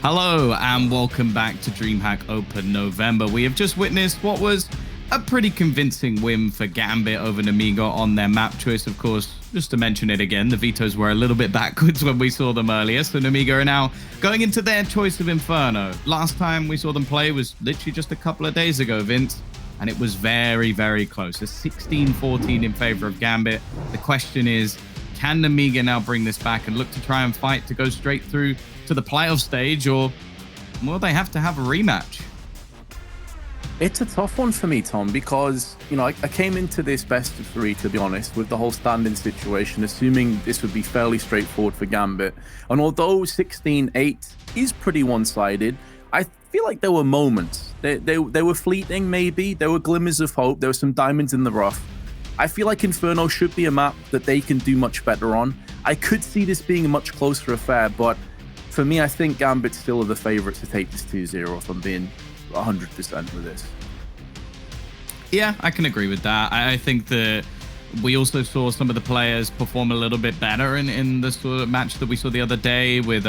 Hello and welcome back to DreamHack Open November. We have just witnessed what was a pretty convincing win for Gambit over Nemiga on their map choice. Of course, just to mention it again, the vetoes were a little bit backwards when we saw them earlier, so Nemiga are now going into their choice of Inferno. Last time we saw them play was literally just a couple of days ago, Vince, and it was very, very close. A 16-14 in favor of Gambit. The question is, can Nemiga now bring this back and look to try and fight to go straight through to the playoff stage, or will they have to have a rematch? It's a tough one for me, Tom, because, I came into this best of three, to be honest, with the whole standing situation, assuming this would be fairly straightforward for Gambit. And although 16-8 is pretty one-sided, I feel like there were moments. They were fleeting, maybe. There were glimmers of hope. There were some diamonds in the rough. I feel like Inferno should be a map that they can do much better on. I could see this being a much closer affair, but for me, I think Gambit still are the favourites to take this 2-0 if I'm being 100% with this. Yeah, I can agree with that. I think that we also saw some of the players perform a little bit better in the sort of match that we saw the other day with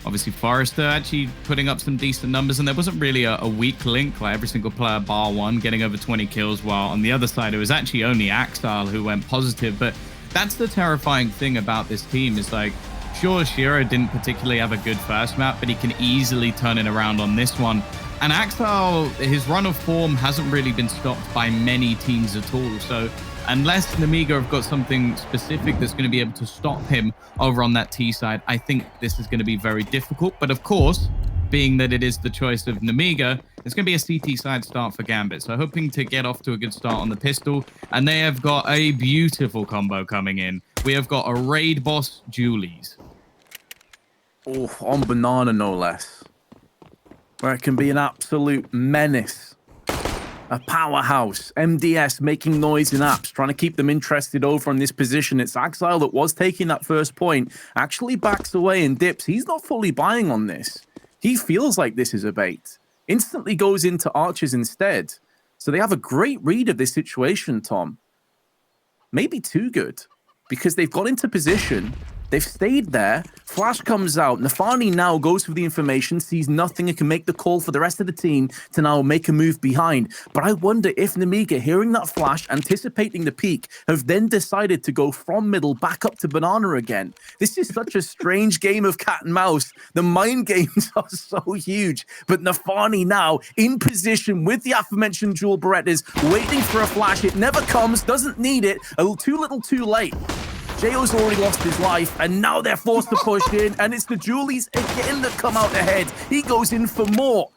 obviously Forrester actually putting up some decent numbers, and there wasn't really a weak link, like every single player bar one getting over 20 kills, while on the other side it was actually only Axile who went positive. But that's the terrifying thing about this team is, like, sure, Shiro didn't particularly have a good first map, but he can easily turn it around on this one. And Axile, his run of form hasn't really been stopped by many teams at all. So unless Nemiga have got something specific that's going to be able to stop him over on that T side, I think this is going to be very difficult. But of course, being that it is the choice of Nemiga, it's going to be a CT side start for Gambit. So hoping to get off to a good start on the pistol. And they have got a beautiful combo coming in. We have got a raid boss, Julie's. Oh, on Banana, no less. Where it can be an absolute menace. A powerhouse. MDS making noise in apps, trying to keep them interested over on this position. It's Axile that was taking that first point, actually backs away and dips. He's not fully buying on this. He feels like this is a bait. Instantly goes into Archers instead. So they have a great read of this situation, Tom. Maybe too good. Because they've got into position. They've stayed there. Flash comes out. Nafani now goes for the information, sees nothing, and can make the call for the rest of the team to now make a move behind. But I wonder if Nemiga, hearing that flash, anticipating the peak, have then decided to go from middle back up to Banana again. This is such a strange game of cat and mouse. The mind games are so huge. But Nafani now in position with the aforementioned Jewel Berettas, waiting for a flash. It never comes, doesn't need it. A little too late. Jayo's already lost his life, and now they're forced to push in, and it's the Julies again that come out ahead. He goes in for more.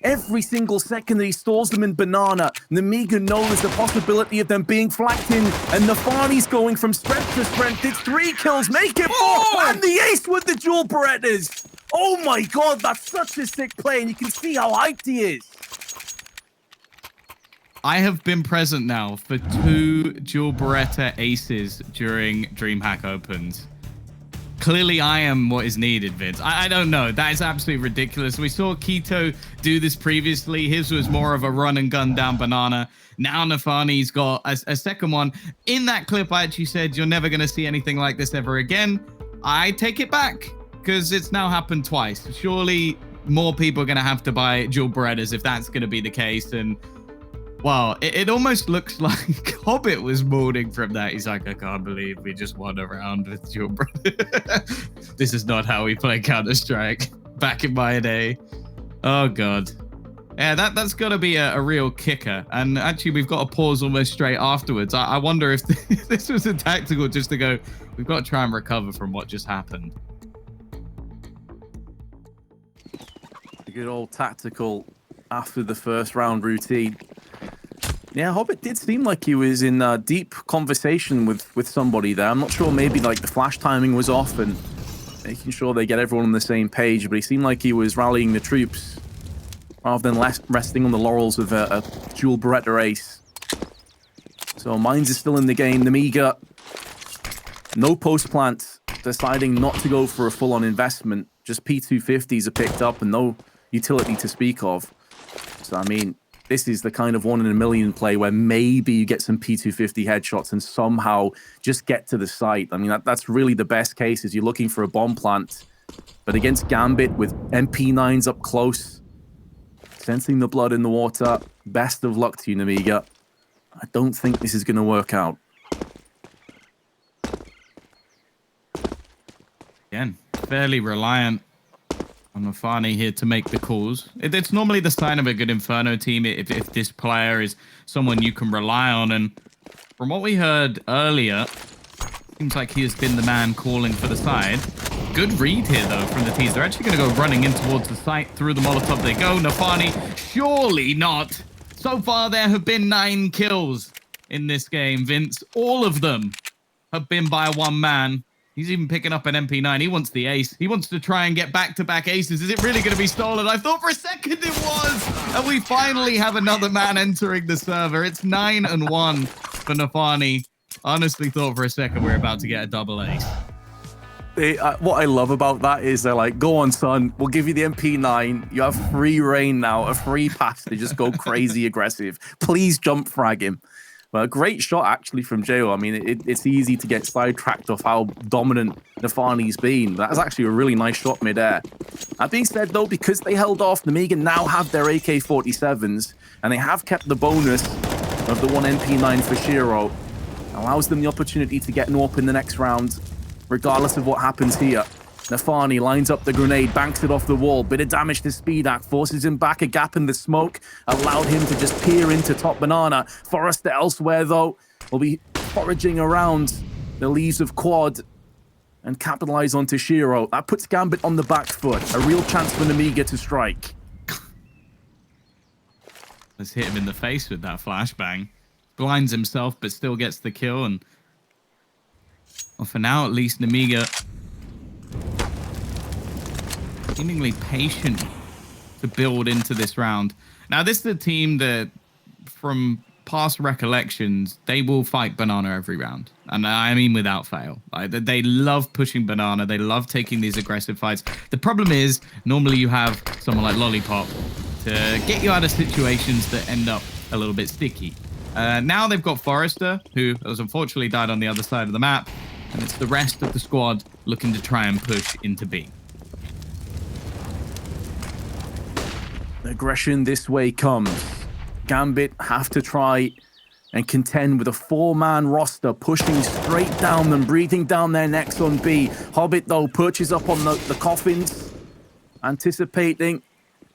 Every single second that he stalls them in Banana, Nemiga knows the possibility of them being flanked in, and Nafani's going from strength to strength. It's 3 kills, make it 4, and the ace with the Jewel Berettas. Oh my god, that's such a sick play, and you can see how hyped he is. I have been present now for 2 Jewel Beretta aces during DreamHack Opens. Clearly, I am what is needed, Vince. I don't know. That is absolutely ridiculous. We saw Keto do this previously. His was more of a run and gun down Banana. Now Nafani's got a second one. In that clip, I actually said, you're never going to see anything like this ever again. I take it back because it's now happened twice. Surely more people are going to have to buy Jewel Berettas if that's going to be the case. And wow, it almost looks like Hobbit was mourning from that. He's like, I can't believe we just won a round with your brother. This is not how we play Counter-Strike back in my day. Oh, God. Yeah, that's got to be a real kicker. And actually, we've got to pause almost straight afterwards. I wonder if this was a tactical just to go, we've got to try and recover from what just happened. A good old tactical after the first round routine. Yeah, Hobbit did seem like he was in deep conversation with somebody there. I'm not sure, maybe like the flash timing was off and making sure they get everyone on the same page, but he seemed like he was rallying the troops rather than resting on the laurels of a Jewel Beretta ace. So Mines is still in the game. Nemiga, no post plant, deciding not to go for a full-on investment. Just P250s are picked up and no utility to speak of. So, I mean, this is the kind of 1 in a million play where maybe you get some P250 headshots and somehow just get to the site. I mean, that's really the best case is you're looking for a bomb plant But against Gambit with MP9s up close, sensing the blood in the water, best of luck to you, Nemiga. I don't think this is going to work out. Again, fairly reliant on Mafani here to make the calls. It's normally the sign of a good Inferno team if this player is someone you can rely on. And from what we heard earlier, seems like he has been the man calling for the side. Good read here, though, from the teams. They're actually going to go running in towards the site. Through the Molotov they go. Nafani, surely not. So far, there have been 9 kills in this game, Vince. All of them have been by one man. He's even picking up an MP9. He wants the ace. He wants to try and get back-to-back aces. Is it really going to be stolen? I thought for a second it was. And we finally have another man entering the server. It's 9-1 for Nafani. Honestly thought for a second we were about to get a double ace. What I love about that is they're like, go on, son. We'll give you the MP9. You have free reign now, a free pass to just go crazy aggressive. Please jump frag him. But a great shot, actually, from Jo. I mean, it's easy to get sidetracked off how dominant Nafani's been. That's actually a really nice shot midair. That being said, though, because they held off, Nemiga now have their AK-47s, and they have kept the bonus of the 1 MP9 for Shiro. Allows them the opportunity to get an AWP in the next round, regardless of what happens here. Nafani lines up the grenade, banks it off the wall. Bit of damage to Speedak, forces him back. A gap in the smoke allowed him to just peer into top banana. Forrester elsewhere, though, will be foraging around the leaves of quad and capitalize onto Shiro. That puts Gambit on the back foot. A real chance for Nemiga to strike. Let's hit him in the face with that flashbang. Blinds himself, but still gets the kill. And well, for now, at least, Nemiga seemingly patient to build into this round. Now, this is a team that, from past recollections, they will fight Banana every round. And I mean without fail. They love pushing Banana. They love taking these aggressive fights. The problem is, normally you have someone like Lollipop to get you out of situations that end up a little bit sticky. Now they've got Forrester, who has unfortunately died on the other side of the map. And it's the rest of the squad looking to try and push into B. Aggression this way comes. Gambit have to try and contend with a 4-man roster, pushing straight down them, breathing down their necks on B. Hobbit, though, perches up on the coffins, anticipating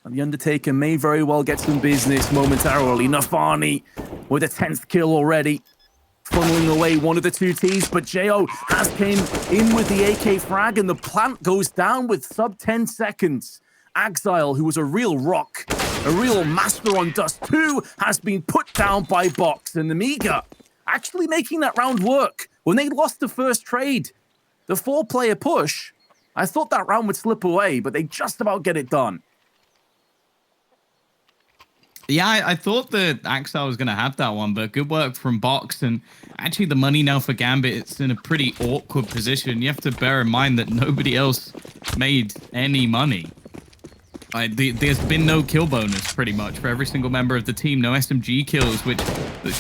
the Undertaker may very well get some business momentarily. Nafani with a 10th kill already, funneling away one of the 2 Ts, but Jo has came in with the AK frag, and the plant goes down with sub 10 seconds. Exile, who was a real rock, a real master on dust too, has been put down by Box. And Nemiga actually making that round work. When they lost the first trade, the 4-player push, I thought that round would slip away, but they just about get it done. Yeah, I thought that Axel was going to have that one, but good work from Box. And actually the money now for Gambit, it's in a pretty awkward position. You have to bear in mind that nobody else made any money. There's been no kill bonus, pretty much, for every single member of the team. No SMG kills, which,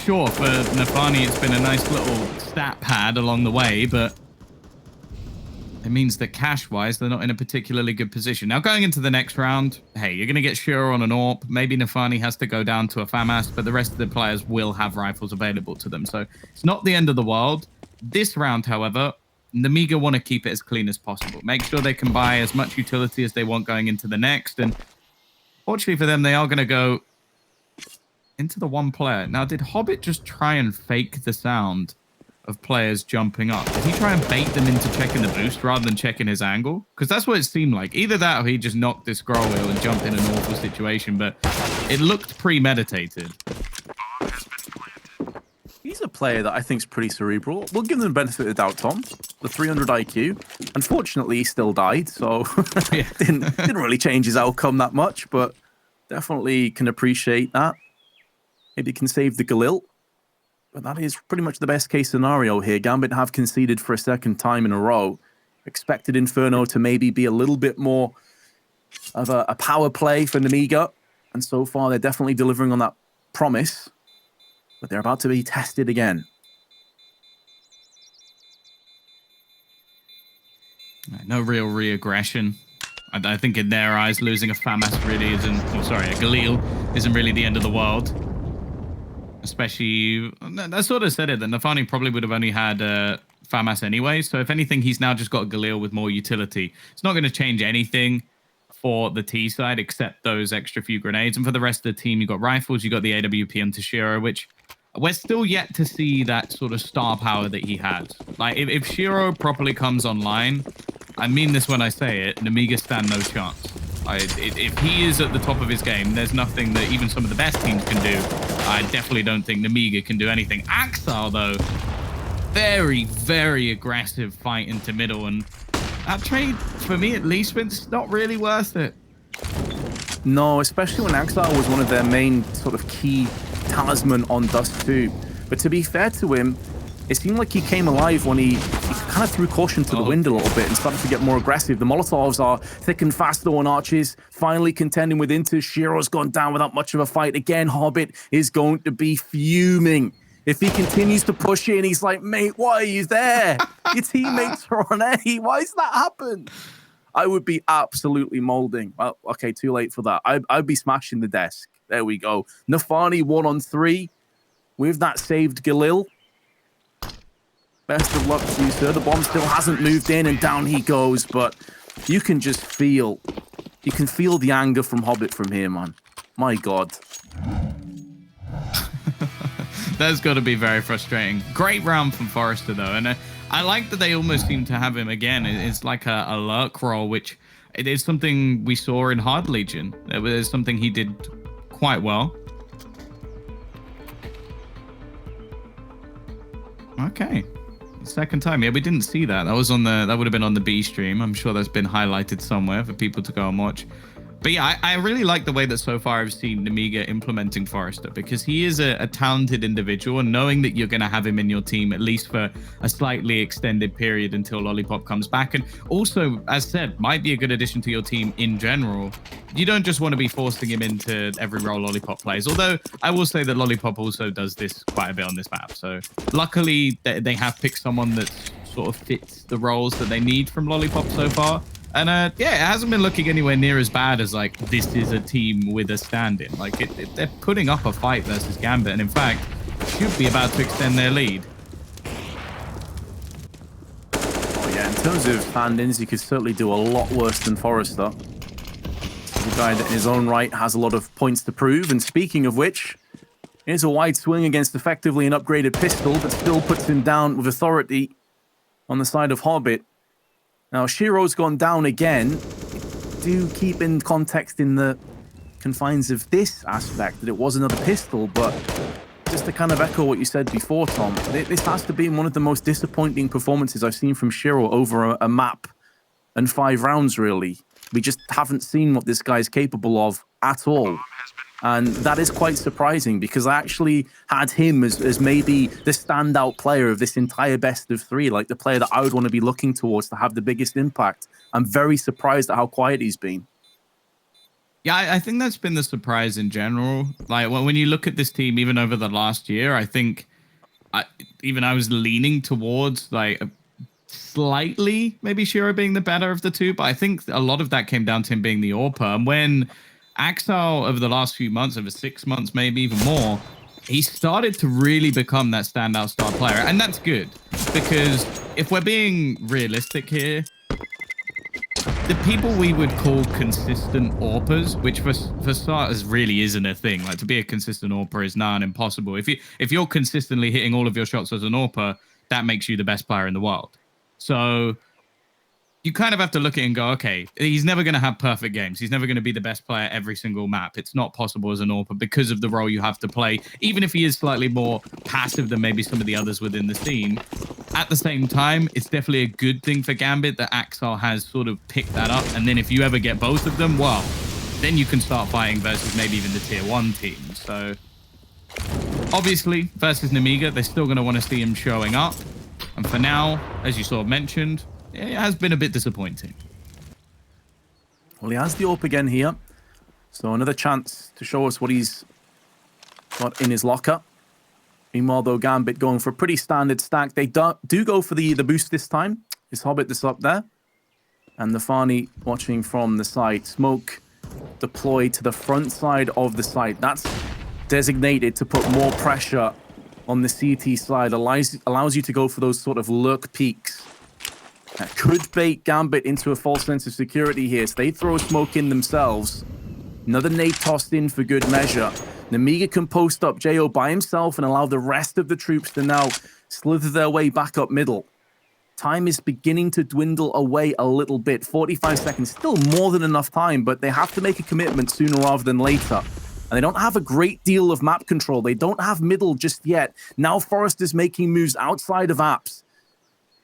sure, for Nafani, it's been a nice little stat pad along the way, but it means that cash-wise, they're not in a particularly good position. Now, going into the next round, hey, you're going to get Shiro on an AWP. Maybe Nafani has to go down to a FAMAS, but the rest of the players will have rifles available to them. So it's not the end of the world. This round, however, Nemiga want to keep it as clean as possible. Make sure they can buy as much utility as they want going into the next. And fortunately for them, they are going to go into the 1 player. Now, did Hobbit just try and fake the sound of players jumping up? Did he try and bait them into checking the boost rather than checking his angle? Because that's what it seemed like. Either that or he just knocked this scroll wheel and jumped in an awful situation. But it looked premeditated. He's a player that I think is pretty cerebral. We'll give them the benefit of the doubt, Tom. The 300 IQ. Unfortunately, he still died, so didn't really change his outcome that much, but definitely can appreciate that. Maybe can save the Galil. But that is pretty much the best case scenario here. Gambit have conceded for a 2nd time in a row. Expected Inferno to maybe be a little bit more of a power play for Nemiga. And so far, they're definitely delivering on that promise. But they're about to be tested again. No real re-aggression. I think in their eyes, losing a FAMAS really isn't, oh, sorry, a Galil isn't really the end of the world. Especially, I sort of said it, that Nafani probably would have only had FAMAS anyway. So if anything, he's now just got a Galil with more utility. It's not going to change anything for the T side except those extra few grenades. And for the rest of the team, you got rifles, you got the AWP and Tashiro, which we're still yet to see that sort of star power that he had. Like, if Shiro properly comes online, I mean this when I say it, Nemiga stand no chance. If he is at the top of his game, there's nothing that even some of the best teams can do. I definitely don't think Nemiga can do anything. Axel, though, very, very aggressive fight into middle. And that trade, for me at least, it's not really worth it. No, especially when Axel was one of their main sort of key talisman on Dust 2. But to be fair to him, it seemed like he came alive when he kind of threw caution to the wind a little bit and started to get more aggressive. The Molotovs are thick and fast though on Arches, finally contending with Inter. Shiro's gone down without much of a fight. Again, Hobbit is going to be fuming. If he continues to push in, he's like, mate, why are you there? Your teammates are on A. Why does that happen? I would be absolutely molding. Well, okay, too late for that. I'd be smashing the desk. There we go. Nafani 1-on-3 with that saved Galil. Best of luck to you, sir. The bomb still hasn't moved in, and down he goes. But you can just feel, you can feel the anger from Hobbit from here, man. My God. That's got to be very frustrating. Great round from Forrester, though. And I like that they almost seem to have him again. It's like a lurk role, which it is something we saw in Hard Legion. It was something he did quite well. Okay. Second time. Yeah, we didn't see that. That was on that would have been on the B stream. I'm sure that's been highlighted somewhere for people to go and watch. But yeah, I really like the way that so far I've seen Nemiga implementing Forrester, because he is a talented individual, and knowing that you're going to have him in your team at least for a slightly extended period until Lollipop comes back, and also, as said, might be a good addition to your team in general. You don't just want to be forcing him into every role Lollipop plays, although I will say that Lollipop also does this quite a bit on this map. So luckily they have picked someone that sort of fits the roles that they need from Lollipop so far. And yeah, it hasn't been looking anywhere near as bad as like this is a team with a stand-in. Like they're putting up a fight versus Gambit, and in fact should be about to extend their lead. Oh yeah, in terms of stand-ins, you could certainly do a lot worse than Forrester. The guy that in his own right has a lot of points to prove. And speaking of which, here's a wide swing against effectively an upgraded pistol, but still puts him down with authority on the side of Hobbit. Now, Shiro's gone down again. Do keep in context in the confines of this aspect that it was another pistol, but just to kind of echo what you said before, Tom, this has to be one of the most disappointing performances I've seen from Shiro over a map and 5 rounds, really. We just haven't seen what this guy's capable of at all. And that is quite surprising, because I actually had him as maybe the standout player of this entire best of 3, like the player that I would want to be looking towards to have the biggest impact. I'm very surprised at how quiet he's been. Yeah, I think that's been the surprise in general. Like when you look at this team, even over the last year, I think I was leaning towards like slightly maybe Shiro being the better of the two, but I think a lot of that came down to him being the AWPer. And when Axel, over the last few months, over 6 months, maybe even more, he started to really become that standout star player. And that's good, because if we're being realistic here, the people we would call consistent AWPers, which for starters really isn't a thing. Like, to be a consistent AWPer is not impossible. If you're consistently hitting all of your shots as an AWPer, that makes you the best player in the world. So you kind of have to look at it and go, okay, he's never going to have perfect games. He's never going to be the best player every single map. It's not possible as an AWPer because of the role you have to play, even if he is slightly more passive than maybe some of the others within the scene. At the same time, it's definitely a good thing for Gambit that Axel has sort of picked that up. And then if you ever get both of them, well, then you can start fighting versus maybe even the tier 1 team. So obviously, versus Nemiga, they're still going to want to see him showing up. And for now, as you sort of mentioned, it has been a bit disappointing. Well, he has the AWP again here. So another chance to show us what he's got in his locker. Meanwhile, though, Gambit going for a pretty standard stack. They do go for the boost this time. Is Hobbit this up there? And Nefani watching from the side. Smoke deployed to the front side of the site. That's designated to put more pressure on the CT side. Allows you to go for those sort of lurk peaks. That could bait Gambit into a false sense of security here. So they throw smoke in themselves. Another nade tossed in for good measure. Nemiga can post up JO by himself and allow the rest of the troops to now slither their way back up middle. Time is beginning to dwindle away a little bit. 45 seconds, still more than enough time, but they have to make a commitment sooner rather than later. And they don't have a great deal of map control. They don't have middle just yet. Now Forrester's making moves outside of apps.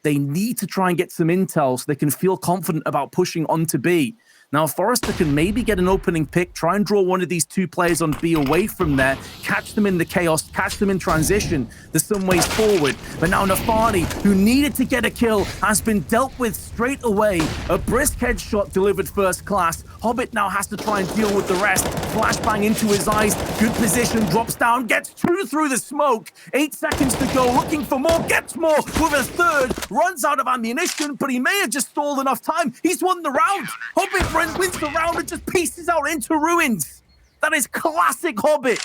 They need to try and get some intel so they can feel confident about pushing onto B. Now, Forrester can maybe get an opening pick, try and draw one of these two players on B away from there, catch them in the chaos, catch them in transition. There's some ways forward. But now Nefani, who needed to get a kill, has been dealt with straight away. A brisk headshot delivered first class. Hobbit now has to try and deal with the rest. Flashbang into his eyes. Good position, drops down, gets two through the smoke. 8 seconds to go, looking for more, gets more with a third. Runs out of ammunition, but he may have just stalled enough time. He's won the round. Hobbit wins the round and just pieces out into ruins. That is classic Hobbit.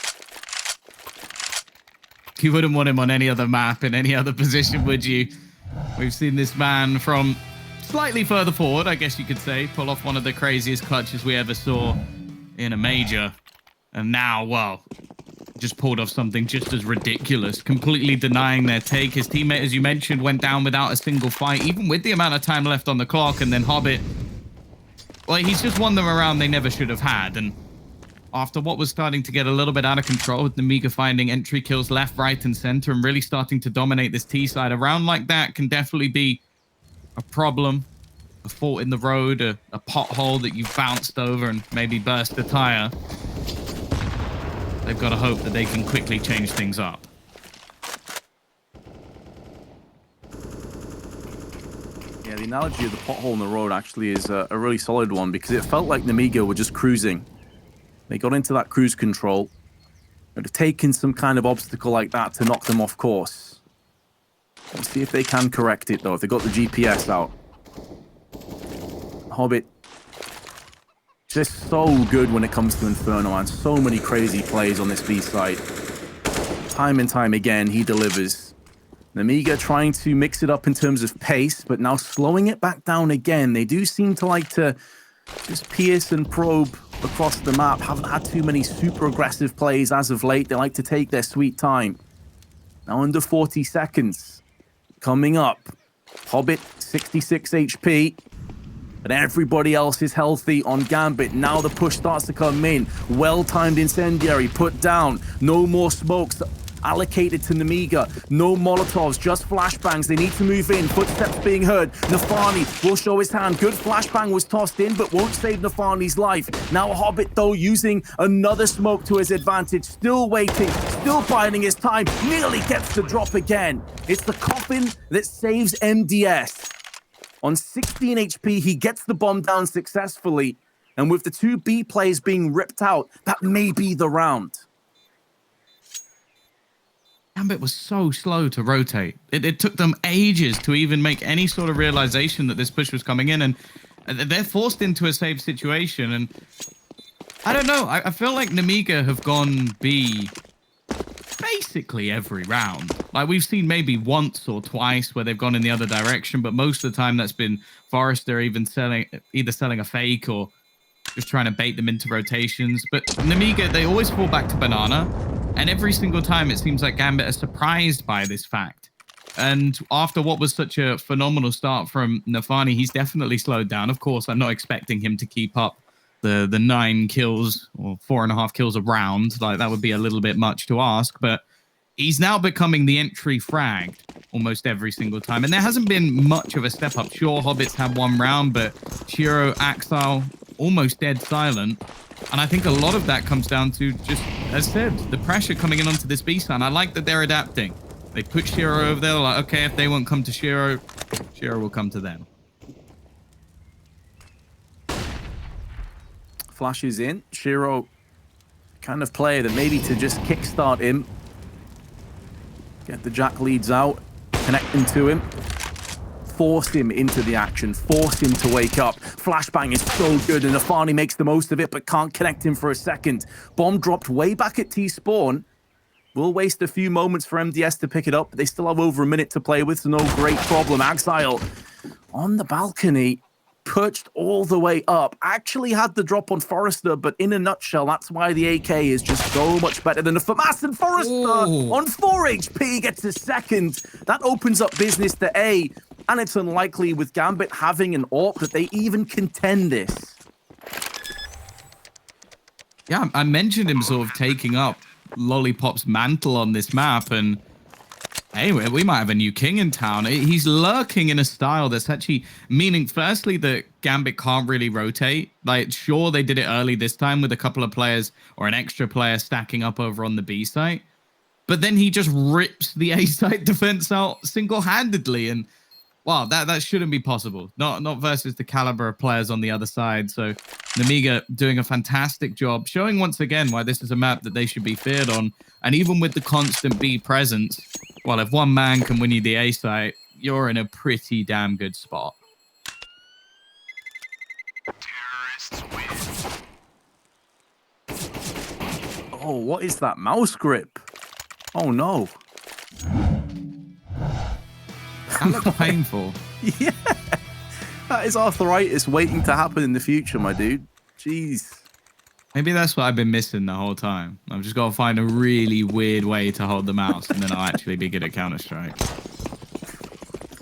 You wouldn't want him on any other map in any other position, would you? We've seen this man from slightly further forward, I guess you could say, pull off one of the craziest clutches we ever saw in a major. And now, well, just pulled off something just as ridiculous, completely denying their take. His teammate, as you mentioned, went down without a single fight, even with the amount of time left on the clock. And then Hobbit, well, he's just won them around they never should have had. And after what was starting to get a little bit out of control, with Nemiga finding entry kills left, right, and center and really starting to dominate this T side, a round like that can definitely be a problem, a fault in the road, a pothole that you've bounced over and maybe burst a tire. They've got to hope that they can quickly change things up. Yeah, the analogy of the pothole in the road actually is a really solid one, because it felt like Nemiga were just cruising. They got into that cruise control. It would have taken some kind of obstacle like that to knock them off course. Let's see if they can correct it, though, if they got the GPS out. Hobbit, just so good when it comes to Inferno, and so many crazy plays on this B side. Time and time again, he delivers. Nemiga trying to mix it up in terms of pace, but now slowing it back down again. They do seem to like to just pierce and probe across the map. Haven't had too many super aggressive plays as of late. They like to take their sweet time. Now under 40 seconds. Coming up. Hobbit, 66 HP. But everybody else is healthy on Gambit. Now the push starts to come in. Well-timed incendiary put down. No more smokes allocated to Nemiga. No Molotovs, just flashbangs. They need to move in. Footsteps being heard. Nefani will show his hand. Good flashbang was tossed in, but won't save Nefani's life. Now Hobbit, though, using another smoke to his advantage. Still waiting, still biding his time. Nearly gets the drop again. It's the coffin that saves MDS. On 16 HP, he gets the bomb down successfully. And with the two B plays being ripped out, that may be the round. Gambit was so slow to rotate. It took them ages to even make any sort of realization that this push was coming in, and they're forced into a safe situation. And I don't know, I feel like Nemiga have gone B basically every round. Like, we've seen maybe once or twice where they've gone in the other direction, but most of the time that's been Forrester either selling a fake or just trying to bait them into rotations. But Nemiga, they always fall back to banana. And every single time, it seems like Gambit are surprised by this fact. And after what was such a phenomenal start from Nefani, he's definitely slowed down. Of course, I'm not expecting him to keep up the 9 kills or 4.5 kills a round. Like, that would be a little bit much to ask. But he's now becoming the entry fragged almost every single time. And there hasn't been much of a step up. Sure, Hobbits had 1 round, but Shiro, Axel, almost dead silent. And I think a lot of that comes down to just, as said, the pressure coming in onto this B-side. I like that they're adapting. They put Shiro over there, like, okay, if they won't come to Shiro, Shiro will come to them. Flashes in. Shiro, kind of player that maybe to just kickstart him. Get the Jack leads out, connecting to him. force him into the action, force him to wake up. Flashbang is so good, and Nefani makes the most of it, but can't connect him for a second. Bomb dropped way back at T-spawn. Will waste a few moments for MDS to pick it up, but they still have over a minute to play with, so no great problem. Axile on the balcony, perched all the way up. Actually had the drop on Forrester, but in a nutshell, that's why the AK is just so much better than the FAMAS. And Forrester on 4 HP gets a second. That opens up business to A, and it's unlikely with Gambit having an AWP that they even contend this. Yeah, I mentioned him sort of taking up Lollipop's mantle on this map, and hey, we might have a new king in town. He's lurking in a style that's actually meaning, firstly, that Gambit can't really rotate. Like, sure, they did it early this time with a couple of players or an extra player stacking up over on the B site, but then he just rips the A site defense out single-handedly, and wow, that shouldn't be possible. Not versus the caliber of players on the other side. So Nemiga doing a fantastic job, showing once again why this is a map that they should be feared on. And even with the constant B presence, well, if one man can win you the A site, you're in a pretty damn good spot. Oh, what is that mouse grip? Oh no. That looks painful. Yeah. That is arthritis waiting to happen in the future, my dude. Jeez. Maybe that's what I've been missing the whole time. I've just got to find a really weird way to hold the mouse, and then I'll actually be good at Counter-Strike.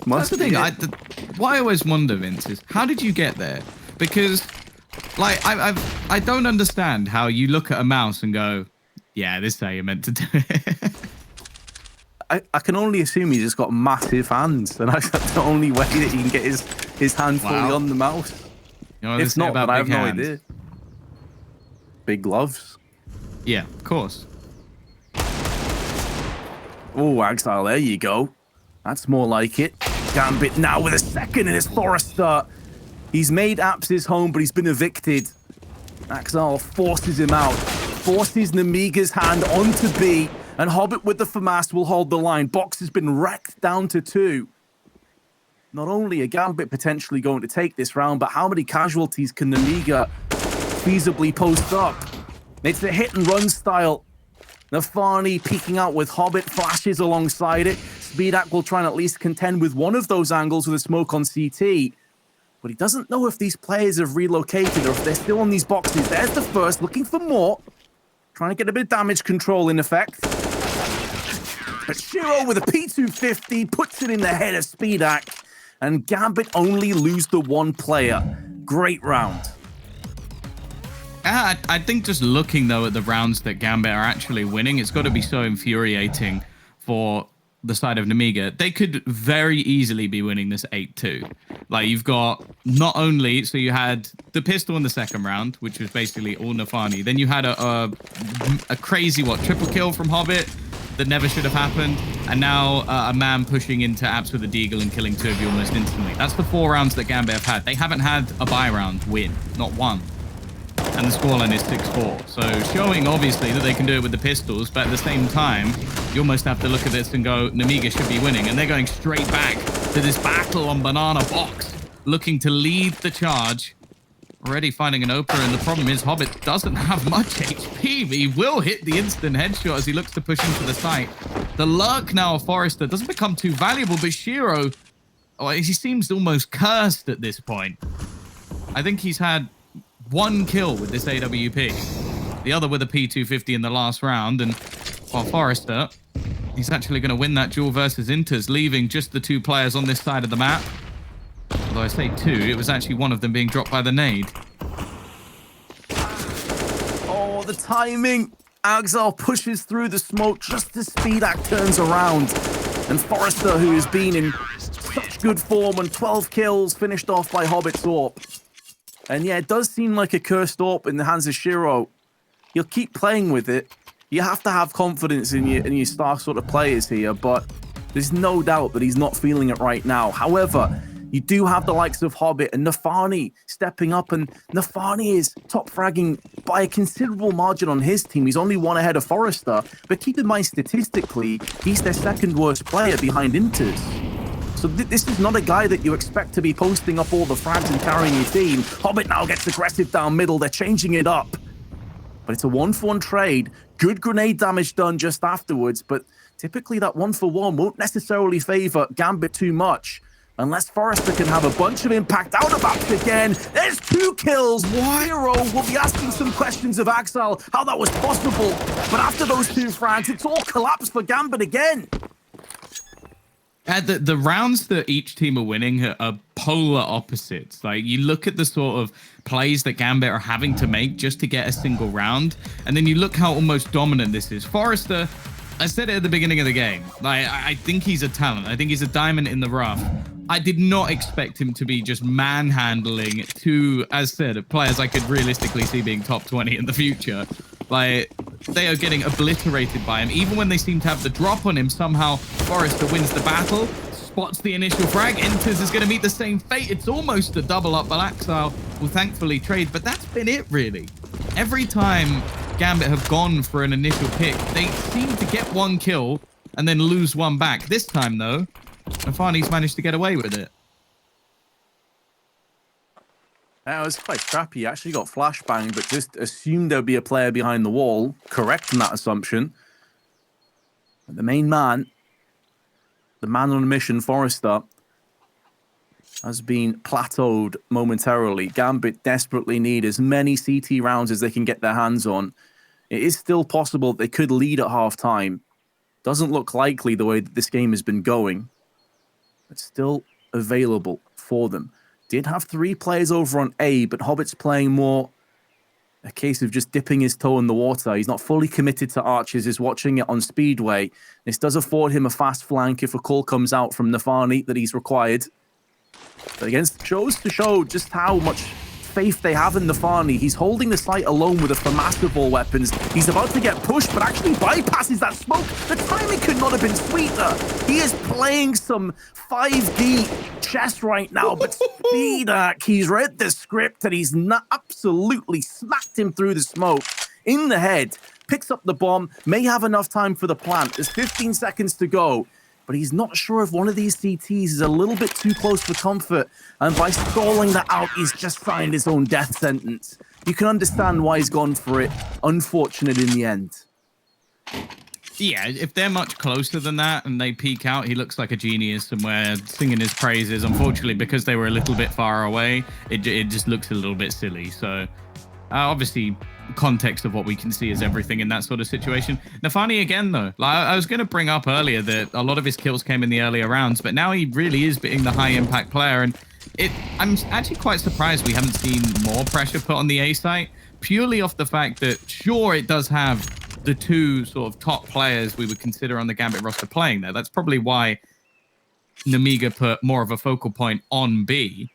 That's the thing. What I always wonder, Vince, is how did you get there? Because, like, I don't understand how you look at a mouse and go, yeah, this is how you're meant to do it. I can only assume he's just got massive hands, and that's the only way that he can get his hand fully on the mouse. You know, if not, then I have no idea. Big gloves. Yeah, of course. Oh, Exile, there you go. That's more like it. Gambit now with a second in his Forrester. He's made Apps his home, but he's been evicted. Exile forces him out, forces Nemiga's hand onto B, and Hobbit with the FAMAS will hold the line. Box has been wrecked down to 2. Not only are Gambit potentially going to take this round, but how many casualties can Nemiga feasibly post up? It's a hit and run style. Nefani peeking out with Hobbit, flashes alongside it. Speedak will try and at least contend with one of those angles with a smoke on CT. But he doesn't know if these players have relocated or if they're still on these boxes. There's the first, looking for more. Trying to get a bit of damage control in effect. But Shiro with a P250 puts it in the head of Speedak. And Gambit only lose the one player. Great round. I think just looking, though, at the rounds that Gambit are actually winning, it's got to be so infuriating for the side of Nemiga. They could very easily be winning this 8-2. Like, you've got not only, so you had the pistol in the second round, which was basically all Nefani. Then you had a crazy, triple kill from Hobbit that never should have happened. And now a man pushing into Apps with a deagle and killing 2 of you almost instantly. That's the 4 rounds that Gambit have had. They haven't had a buy round win, not one. And the scoreline is 6-4. So showing, obviously, that they can do it with the pistols, but at the same time, you almost have to look at this and go, Nemiga should be winning. And they're going straight back to this battle on Banana Box, looking to lead the charge. Already finding an opener, and the problem is Hobbit doesn't have much HP, but he will hit the instant headshot as he looks to push into the site. The lurk now of Forrester doesn't become too valuable, but Shiro, he seems almost cursed at this point. I think he's had 1 kill with this AWP, the other with a P250 in the last round, and while Forrester, he's actually going to win that duel versus Inters, leaving just the 2 players on this side of the map. Although I say 2, it was actually one of them being dropped by the nade. Oh, the timing! Axel pushes through the smoke just as Speedak turns around. And Forrester, who has been in such good form and 12 kills, finished off by Hobbit's AWP. And yeah, it does seem like a cursed AWP in the hands of Shiro. You'll keep playing with it. You have to have confidence in your star sort of players here, but there's no doubt that he's not feeling it right now. However, you do have the likes of Hobbit and Nefani stepping up, and Nefani is top fragging by a considerable margin on his team. He's only 1 ahead of Forrester, but keep in mind statistically, he's their 2nd worst player behind Inters. So this is not a guy that you expect to be posting up all the frags and carrying your team. Hobbit now gets aggressive down middle. They're changing it up. But it's a 1-for-1 trade. Good grenade damage done just afterwards, but typically that 1-for-1 won't necessarily favor Gambit too much. Unless Forrester can have a bunch of impact out of Axe again. There's 2 kills. Zero will be asking some questions of Axel, how that was possible. But after those 2 frags, it's all collapsed for Gambit again. The rounds that each team are winning are polar opposites. Like, you look at the sort of plays that Gambit are having to make just to get a single round, and then you look how almost dominant this is. Forrester, I said it at the beginning of the game, like, I think he's a talent. I think he's a diamond in the rough. I did not expect him to be just manhandling 2, as said, players I could realistically see being top 20 in the future. Like, they are getting obliterated by him. Even when they seem to have the drop on him, somehow Forrester wins the battle, spots the initial frag, enters, is going to meet the same fate. It's almost a double up, but Axel will thankfully trade. But that's been it, really. Every time Gambit have gone for an initial pick, they seem to get 1 kill and then lose 1 back. This time, though, Nefani's managed to get away with it. That was quite scrappy. He actually got flashbanged, but just assumed there'd be a player behind the wall. Correct in that assumption. But the main man, the man on a mission, Forrester, has been plateaued momentarily. Gambit desperately need as many CT rounds as they can get their hands on. It is still possible they could lead at half-time. Doesn't look likely the way that this game has been going. It's still available for them. Did have 3 players over on A, but Hobbit's playing more a case of just dipping his toe in the water. He's not fully committed to archers, is watching it on Speedway. This does afford him a fast flank if a call comes out from Nefani that he's required. But again, shows to show just how much faith they have in Nefani. He's holding the site alone with a FAMAS of all weapons. He's about to get pushed, but actually bypasses that smoke. The timing could not have been sweeter. He is playing some 5D chess right now, but Speedak, he's read the script and he's not absolutely smacked him through the smoke in the head. Picks up the bomb, may have enough time for the plant. There's 15 seconds to go. But he's not sure if one of these CTs is a little bit too close for comfort. And by stalling that out, he's just signed his own death sentence. You can understand why he's gone for it. Unfortunate in the end. Yeah, if they're much closer than that and they peek out, he looks like a genius somewhere singing his praises. Unfortunately, because they were a little bit far away, it just looks a little bit silly. So obviously, context of what we can see is everything in that sort of situation. Nefani again, though, like I was going to bring up earlier that a lot of his kills came in the earlier rounds, but now he really is being the high impact player. And I'm actually quite surprised we haven't seen more pressure put on the A site, purely off the fact that, sure, it does have the 2 sort of top players we would consider on the Gambit roster playing there. That's probably why Nemiga put more of a focal point on B.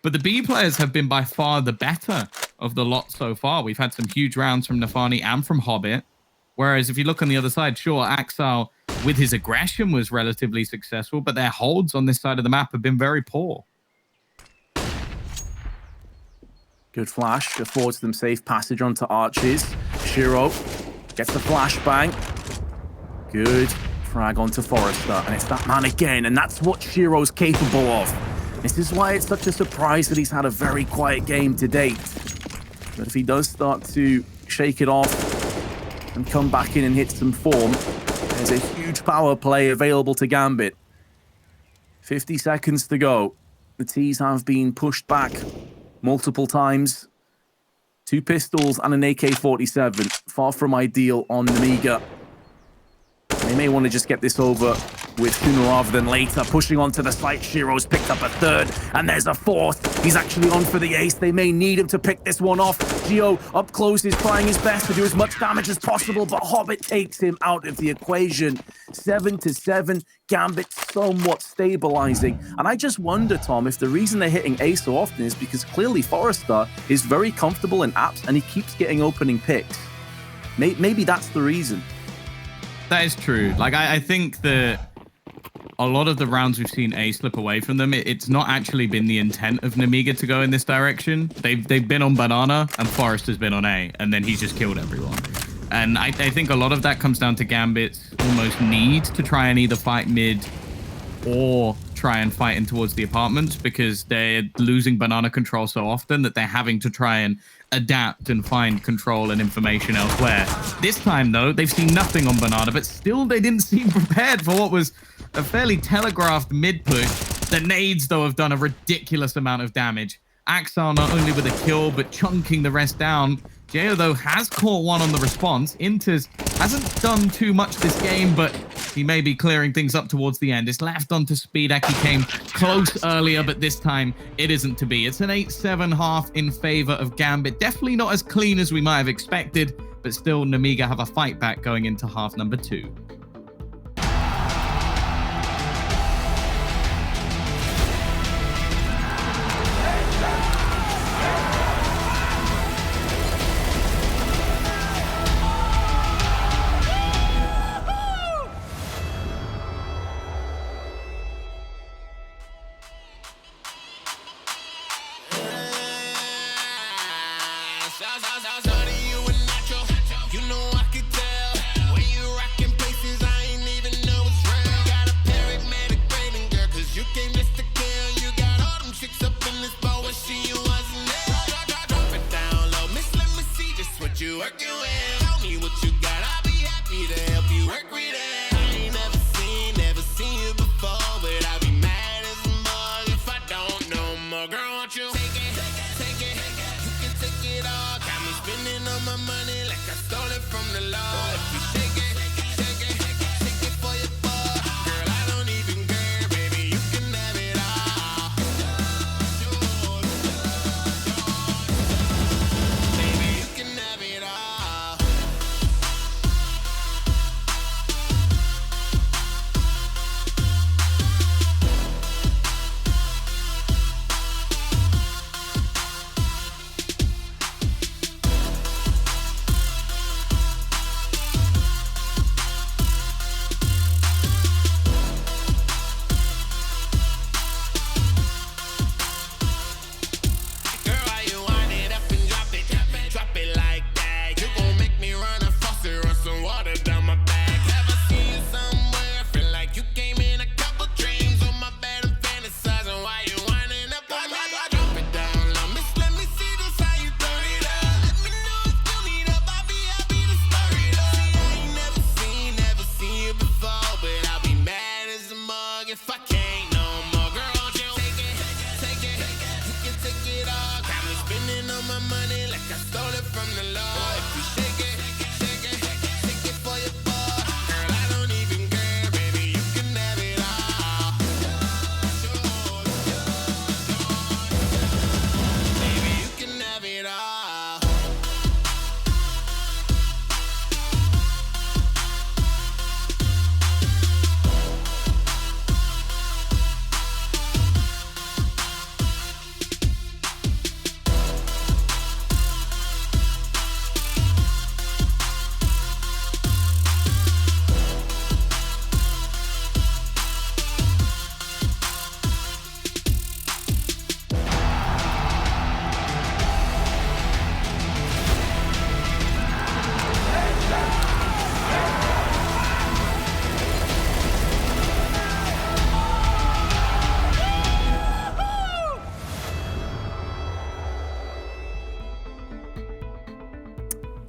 But the B players have been by far the better of the lot so far. We've had some huge rounds from Nefani and from Hobbit. Whereas if you look on the other side, sure, Axel, with his aggression, was relatively successful, but their holds on this side of the map have been very poor. Good flash, affords them safe passage onto arches. Shiro gets the flashbang. Good frag onto Forrester, and it's that man again, and that's what Shiro's capable of. This is why it's such a surprise that he's had a very quiet game to date. But if he does start to shake it off and come back in and hit some form, there's a huge power play available to Gambit. 50 seconds to go. The T's have been pushed back multiple times. 2 pistols and an AK-47. Far from ideal on Nemiga. They may want to just get this over with sooner rather than later. Pushing onto the site, Shiro's picked up a 3rd, and there's a 4th. He's actually on for the ace. They may need him to pick this one off. Gio up close is trying his best to do as much damage as possible, but Hobbit takes him out of the equation. 7-7, Gambit somewhat stabilizing. And I just wonder, Tom, if the reason they're hitting A so often is because clearly Forrester is very comfortable in apps and he keeps getting opening picks. Maybe that's the reason. That is true. Like, I think that a lot of the rounds we've seen A slip away from them, it's not actually been the intent of Nemiga to go in this direction. They've been on Banana, and Forrester's been on A, and then he's just killed everyone. And I think a lot of that comes down to Gambit's almost need to try and either fight mid or try and fight in towards the apartments because they're losing banana control so often that they're having to try and adapt and find control and information elsewhere. This time, though, they've seen nothing on banana, but still they didn't seem prepared for what was a fairly telegraphed mid-push. The nades, though, have done a ridiculous amount of damage. Axar not only with a kill, but chunking the rest down. Jao, though, has caught one on the response. Inters hasn't done too much this game, but he may be clearing things up towards the end. It's left onto Speedak. He came close earlier, but this time it isn't to be. It's an 8-7 half in favor of Gambit. Definitely not as clean as we might have expected, but still Nemiga have a fight back going into half number 2.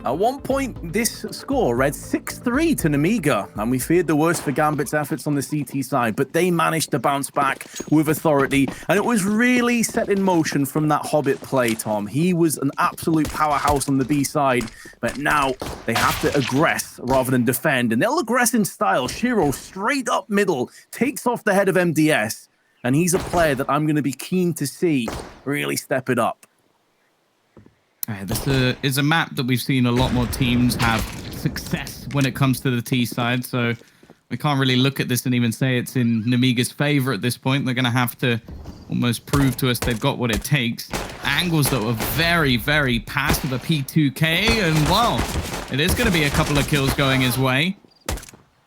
At one point, this score read 6-3 to Nemiga, and we feared the worst for Gambit's efforts on the CT side, but they managed to bounce back with authority, and it was really set in motion from that Hobbit play, Tom. He was an absolute powerhouse on the B side, but now they have to aggress rather than defend, and they'll aggress in style. Shiro, straight up middle, takes off the head of MDS, and he's a player that I'm going to be keen to see really step it up. This is a map that we've seen a lot more teams have success when it comes to the T side, so we can't really look at this and even say it's in Nemiga's favor at this point. They're going to have to almost prove to us they've got what it takes. Angles that were very, very passive, a P2K, and well, it is going to be a couple of kills going his way.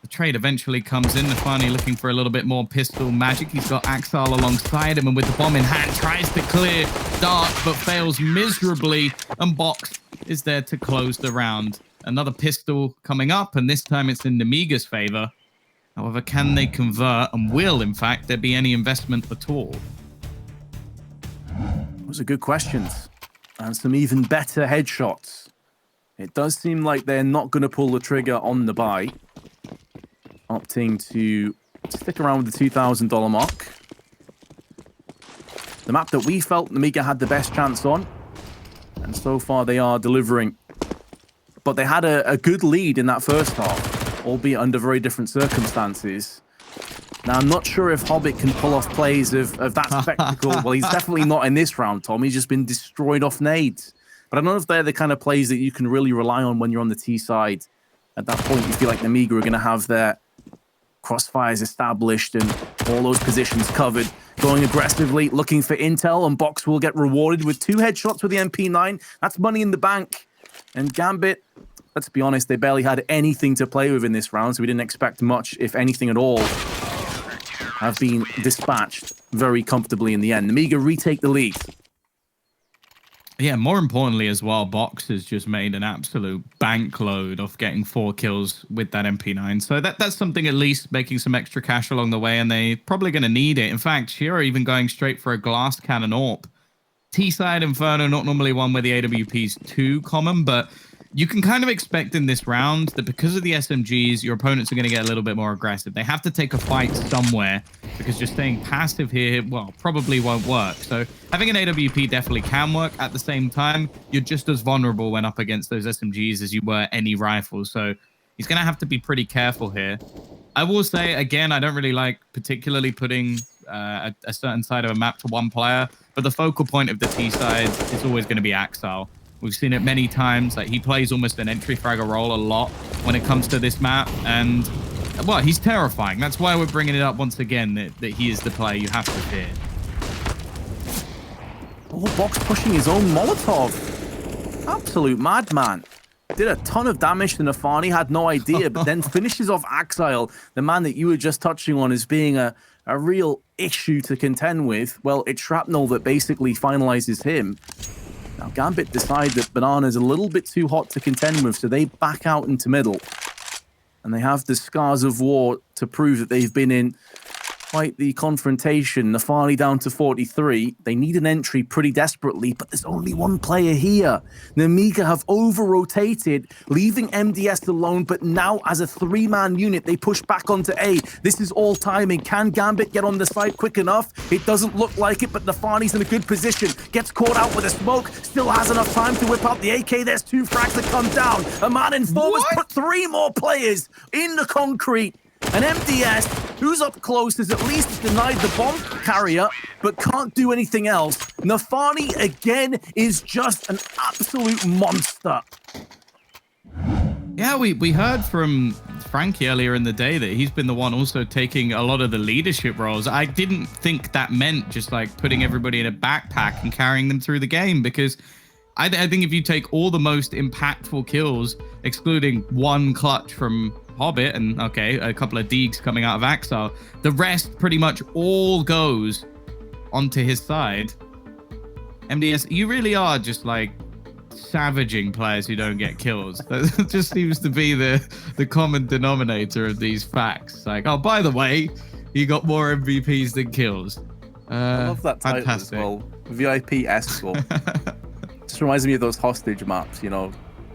The trade eventually comes in. Nafani looking for a little bit more pistol magic. He's got Axal alongside him, and with the bomb in hand, tries to clear Dark, but fails miserably, and Box is there to close the round. Another pistol coming up, and this time it's in Nemiga's favor. However, can they convert, and will, in fact, there be any investment at all? Those are good questions. And some even better headshots. It does seem like they're not going to pull the trigger on the buy. Opting to stick around with the $2,000 mark. The map that we felt Nemiga had the best chance on. And so far they are delivering. But they had a good lead in that first half, albeit under very different circumstances. Now, I'm not sure if Hobbit can pull off plays of that spectacle. Well, he's definitely not in this round, Tom. He's just been destroyed off nades. But I don't know if they're the kind of plays that you can really rely on when you're on the T side. At that point, you feel like Nemiga are going to have their crossfires established and all those positions covered. Going aggressively, looking for intel, and Box will get rewarded with 2 headshots with the MP9. That's money in the bank. And Gambit, let's be honest, they barely had anything to play with in this round, so we didn't expect much, if anything at all. Have been dispatched very comfortably in the end. Nemiga retake the lead. Yeah, more importantly as well, Box has just made an absolute bank load of getting 4 kills with that MP9. So that's something, at least making some extra cash along the way, and they're probably going to need it. In fact, Shira even going straight for a glass cannon AWP. T-side Inferno, not normally one where the AWP is too common, but you can kind of expect in this round that because of the SMGs, your opponents are going to get a little bit more aggressive. They have to take a fight somewhere, because just staying passive here, well, probably won't work. So having an AWP definitely can work. At the same time, you're just as vulnerable when up against those SMGs as you were any rifle. So he's going to have to be pretty careful here. I will say, again, I don't really like particularly putting a certain side of a map to one player, but the focal point of the T side is always going to be Axel. We've seen it many times. Like, he plays almost an entry fragger role a lot when it comes to this map, and well, he's terrifying. That's why we're bringing it up once again, that he is the player you have to fear. Oh, Box pushing his own Molotov. Absolute madman. Did a ton of damage to Nafani, had no idea, but then finishes off Axile, the man that you were just touching on as being a real issue to contend with. Well, it's shrapnel that basically finalizes him. Now, Gambit decide that Banana's a little bit too hot to contend with, so they back out into middle. And they have the scars of war to prove that they've been in quite the confrontation. Nafani down to 43. They need an entry pretty desperately, but there's only one player here. Nemiga have over-rotated, leaving MDS alone, but now as a 3-man unit, they push back onto A. This is all timing. Can Gambit get on the side quick enough? It doesn't look like it, but Nafani's in a good position. Gets caught out with a smoke, still has enough time to whip out the AK. There's 2 frags that come down. A man in forward has put 3 more players in the concrete. And MDS, who's up close, has at least denied the bomb carrier, but can't do anything else. Nafani, again, is just an absolute monster. Yeah, we heard from Frankie earlier in the day that he's been the one also taking a lot of the leadership roles. I didn't think that meant just like putting everybody in a backpack and carrying them through the game, because I think if you take all the most impactful kills, excluding 1 clutch from Hobbit and, okay, a couple of deegs coming out of Axel, the rest pretty much all goes onto his side. MDS, you really are just like savaging players who don't get kills. That just seems to be the common denominator of these facts. Like, oh, by the way, he got more MVPs than kills. I love that title as well. VIP escort. Just reminds me of those hostage maps, you know,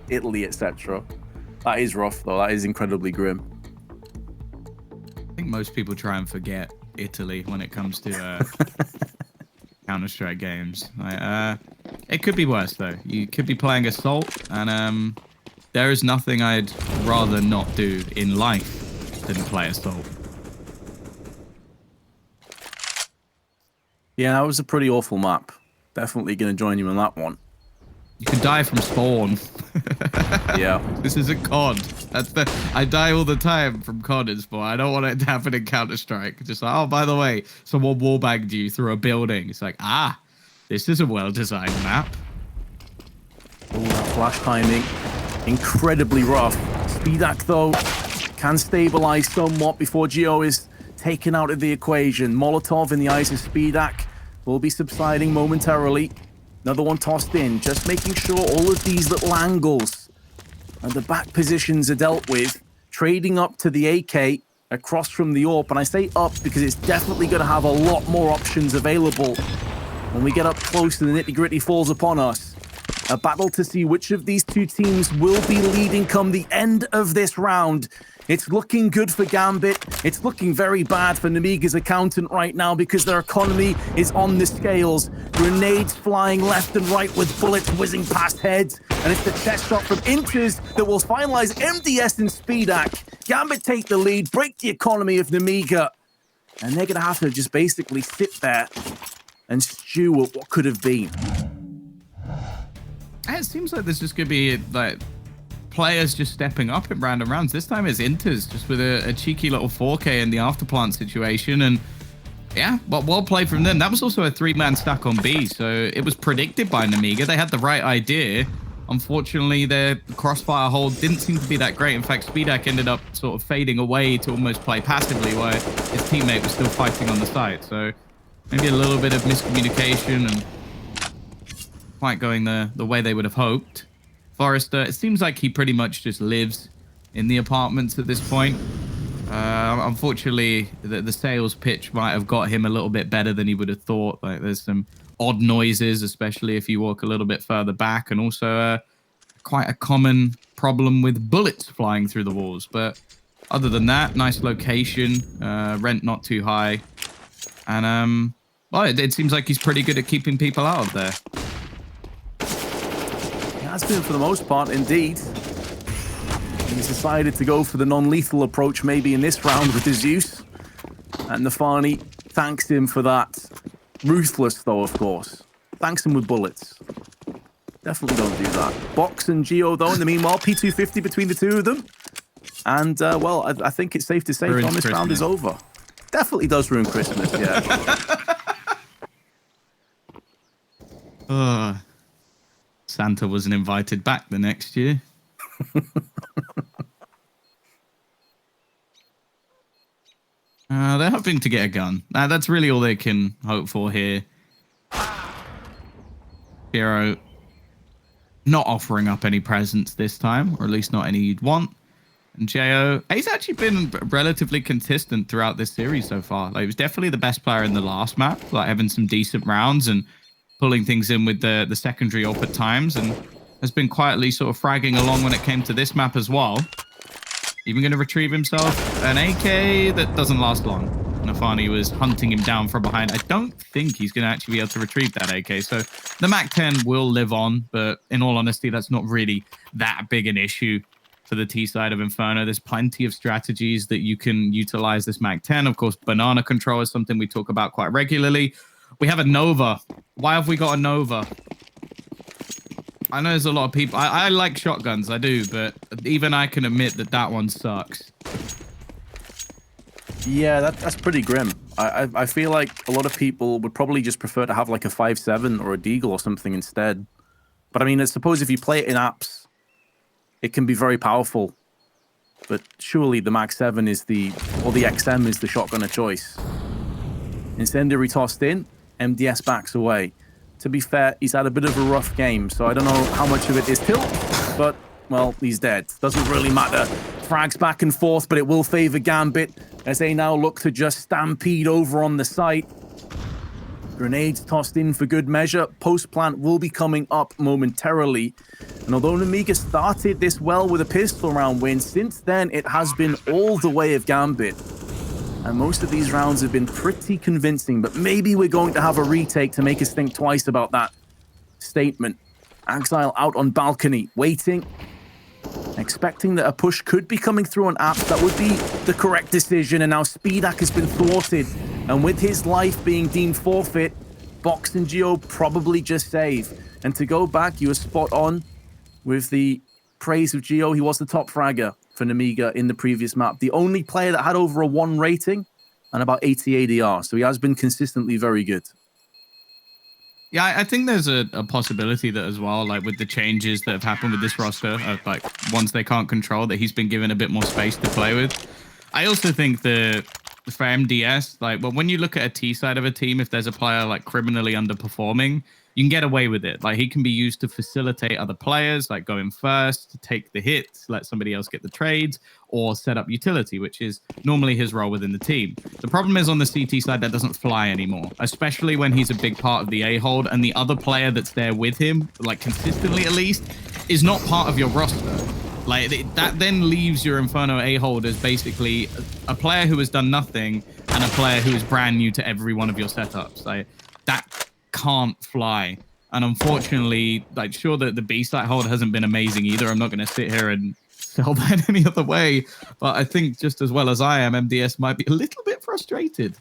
Italy, etc. That is rough, though. That is incredibly grim. I think most people try and forget Italy when it comes to Counter-Strike games. Like, it could be worse, though. You could be playing Assault, and there is nothing I'd rather not do in life than play Assault. Yeah, that was a pretty awful map. Definitely going to join you on that one. You can die from spawn. Yeah. This is a COD. I die all the time from COD in spawn. I don't want it to happen in Counter-Strike. Just like, oh, by the way, someone wallbanged you through a building. It's like, this is a well-designed map. Oh, that flash timing. Incredibly rough. Speedak, though, can stabilize somewhat before Geo is taken out of the equation. Molotov in the eyes of Speedak will be subsiding momentarily. Another one tossed in, just making sure all of these little angles and the back positions are dealt with. Trading up to the AK. across from the AWP. And I say up because it's definitely going to have a lot more options available when we get up close and the nitty-gritty falls upon us. A battle to see which of these two teams will be leading come the end of this round. It's looking good for Gambit. It's looking very bad for Nemiga's accountant right now because their economy is on the scales. Grenades flying left and right with bullets whizzing past heads. And it's the chest shot from Inters that will finalize MDS and Speedak. Gambit take the lead, break the economy of Nemiga. And they're going to have to just basically sit there and stew at what could have been. It seems like there's just going to be like players just stepping up in random rounds. This time it's Inters just with a cheeky little 4K in the afterplant situation. And yeah, well played from them. That was also a 3-man stack on B, so it was predicted by Nemiga. They had the right idea. Unfortunately, their crossfire hold didn't seem to be that great. In fact, Speedak ended up sort of fading away to almost play passively while his teammate was still fighting on the site. So maybe a little bit of miscommunication and quite going the way they would have hoped. Forrester, it seems like he pretty much just lives in the apartments at this point. Unfortunately, the sales pitch might have got him a little bit better than he would have thought. Like there's some odd noises, especially if you walk a little bit further back, and also quite a common problem with bullets flying through the walls. But other than that, nice location, rent not too high, and well, it seems like he's pretty good at keeping people out of there. Has been for the most part, indeed. He's decided to go for the non-lethal approach maybe in this round with the Zeus. And Nafani thanks him for that. Ruthless, though, of course. Thanks him with bullets. Definitely don't do that. Box and Geo, though, in the meanwhile, P250 between the two of them. And, well, I think it's safe to say from this round is over. Definitely does ruin Christmas, yeah. Santa wasn't invited back the next year. They're hoping to get a gun. That's really all they can hope for here. Hero not offering up any presents this time, or at least not any you'd want. And Jo, he's actually been relatively consistent throughout this series so far. Like, he was definitely the best player in the last map, like having some decent rounds and pulling things in with the secondary AWP at times, and has been quietly sort of fragging along when it came to this map as well. Even going to retrieve himself an AK that doesn't last long. Nafani was hunting him down from behind. I don't think he's going to actually be able to retrieve that AK. So the MAC-10 will live on, but in all honesty, that's not really that big an issue for the T side of Inferno. There's plenty of strategies that you can utilize this MAC-10. Of course, banana control is something we talk about quite regularly. We have a Nova. Why have we got a Nova? I know there's a lot of people. I like shotguns, I do, but even I can admit that one sucks. Yeah, that's pretty grim. I feel like a lot of people would probably just prefer to have like a 5.7 or a Deagle or something instead. But I mean, I suppose if you play it in apps, it can be very powerful. But surely the Mag 7 is the XM is the shotgun of choice. Incendiary tossed in, MDS backs away. To be fair, he's had a bit of a rough game, so I don't know how much of it is tilt, but, well, he's dead. Doesn't really matter. Frags back and forth, but it will favor Gambit as they now look to just stampede over on the site. Grenades tossed in for good measure. Post-plant will be coming up momentarily. And although Nemiga started this well with a pistol round win, since then it has been all the way of Gambit. And most of these rounds have been pretty convincing, but maybe we're going to have a retake to make us think twice about that statement. Exile out on balcony, waiting, expecting that a push could be coming through on apps. That would be the correct decision, and now Speedak has been thwarted. And with his life being deemed forfeit, Box and Geo probably just save. And to go back, you were spot on with the praise of Geo. He was the top fragger for Nemiga in the previous map. The only player that had over a 1 rating and about 80 ADR. So he has been consistently very good. Yeah, I think there's a possibility that as well, like with the changes that have happened with this roster, like ones they can't control, that he's been given a bit more space to play with. I also think that for MDS, like, well, when you look at a T side of a team, if there's a player like criminally underperforming, you can get away with it. Like, he can be used to facilitate other players, like going first, to take the hits, let somebody else get the trades, or set up utility, which is normally his role within the team. The problem is on the CT side, that doesn't fly anymore, especially when he's a big part of the A-hold, and the other player that's there with him, like consistently at least, is not part of your roster. Like, that then leaves your Inferno A-hold as basically a player who has done nothing and a player who is brand new to every one of your setups. Like, that can't fly. And unfortunately, like, sure that the B-site hold hasn't been amazing either. I'm not going to sit here and sell that any other way. But I think just as well as I am, MDS might be a little bit frustrated.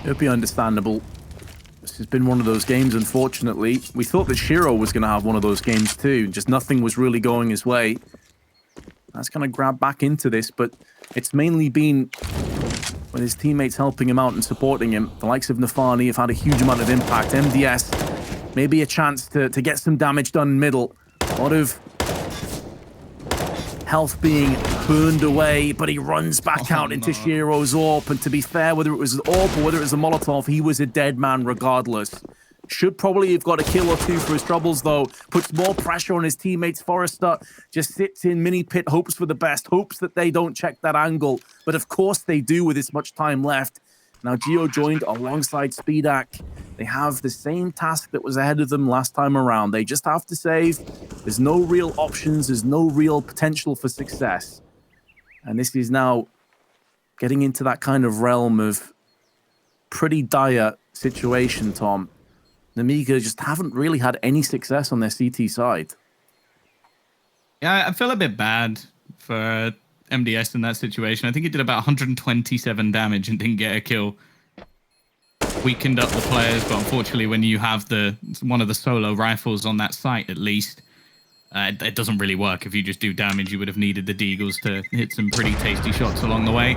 It'll be understandable. This has been one of those games, unfortunately. We thought that Shiro was going to have one of those games too. Just nothing was really going his way. That's kind of grabbed back into this, but it's mainly been with his teammates helping him out and supporting him. The likes of Nafani have had a huge amount of impact. MDS, maybe a chance to get some damage done in middle. A lot of health being burned away, but he runs back out into Shiro's AWP. And to be fair, whether it was an AWP or whether it was a Molotov, he was a dead man regardless. Should probably have got a kill or two for his troubles, though. Puts more pressure on his teammates. Forrester just sits in mini pit, hopes for the best, hopes that they don't check that angle. But of course they do with this much time left. Now Geo joined alongside Speedak. They have the same task that was ahead of them last time around. They just have to save. There's no real options. There's no real potential for success. And this is now getting into that kind of realm of pretty dire situation, Tom. Nemiga just haven't really had any success on their CT side. Yeah, I feel a bit bad for MDS in that situation. I think he did about 127 damage and didn't get a kill. Weakened up the players, but unfortunately when you have one of the solo rifles on that site, at least, it doesn't really work. If you just do damage, you would have needed the Deagles to hit some pretty tasty shots along the way.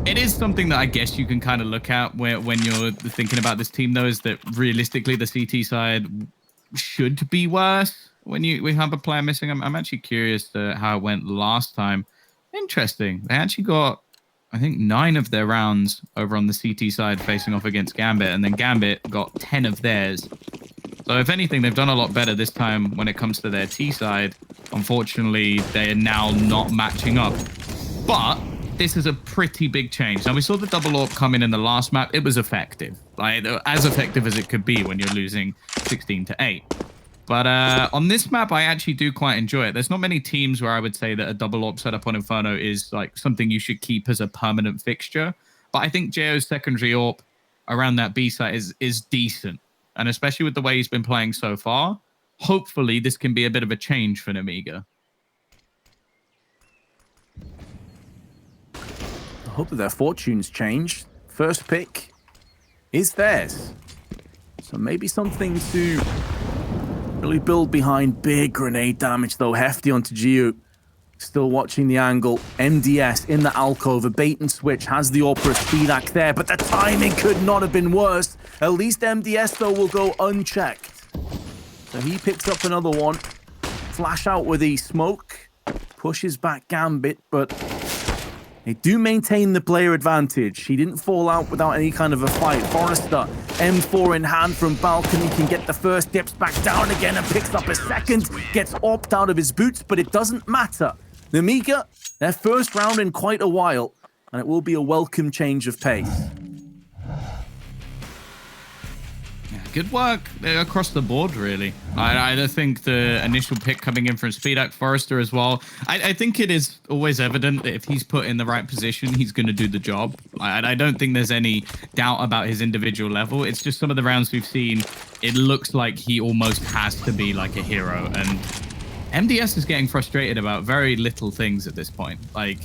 It is something that I guess you can kind of look at when you're thinking about this team, though, is that realistically the CT side should be worse when we have a player missing. I'm actually curious how it went last time. Interesting. They actually got, I think, 9 of their rounds over on the CT side facing off against Gambit, and then Gambit got 10 of theirs. So if anything, they've done a lot better this time when it comes to their T side. Unfortunately, they are now not matching up. But this is a pretty big change. Now, we saw the double AWP come in the last map. It was effective. Like, as effective as it could be when you're losing 16-8. But on this map, I actually do quite enjoy it. There's not many teams where I would say that a double AWP setup on Inferno is like something you should keep as a permanent fixture. But I think JO's secondary AWP around that B site is decent. And especially with the way he's been playing so far, hopefully this can be a bit of a change for Nemiga. I hope that their fortunes change. First pick is theirs. So maybe something to really build behind. Big grenade damage, though. Hefty onto Geo. Still watching the angle. MDS in the alcove. A bait and switch. Has the Opera Speedak there, but the timing could not have been worse. At least MDS, though, will go unchecked. So he picks up another one. Flash out with the smoke. Pushes back Gambit, but they do maintain the player advantage. He didn't fall out without any kind of a fight. Forrester, M4 in hand from balcony, can get the first, dips back down again and picks up a second. Gets AWP'd out of his boots, but it doesn't matter. Nemiga, their first round in quite a while, and it will be a welcome change of pace. Good work across the board, really. I think the initial pick coming in from Speedak, Forrester as well. I think it is always evident that if he's put in the right position, he's going to do the job. I don't think there's any doubt about his individual level. It's just some of the rounds we've seen, it looks like he almost has to be like a hero. And MDS is getting frustrated about very little things at this point. Like,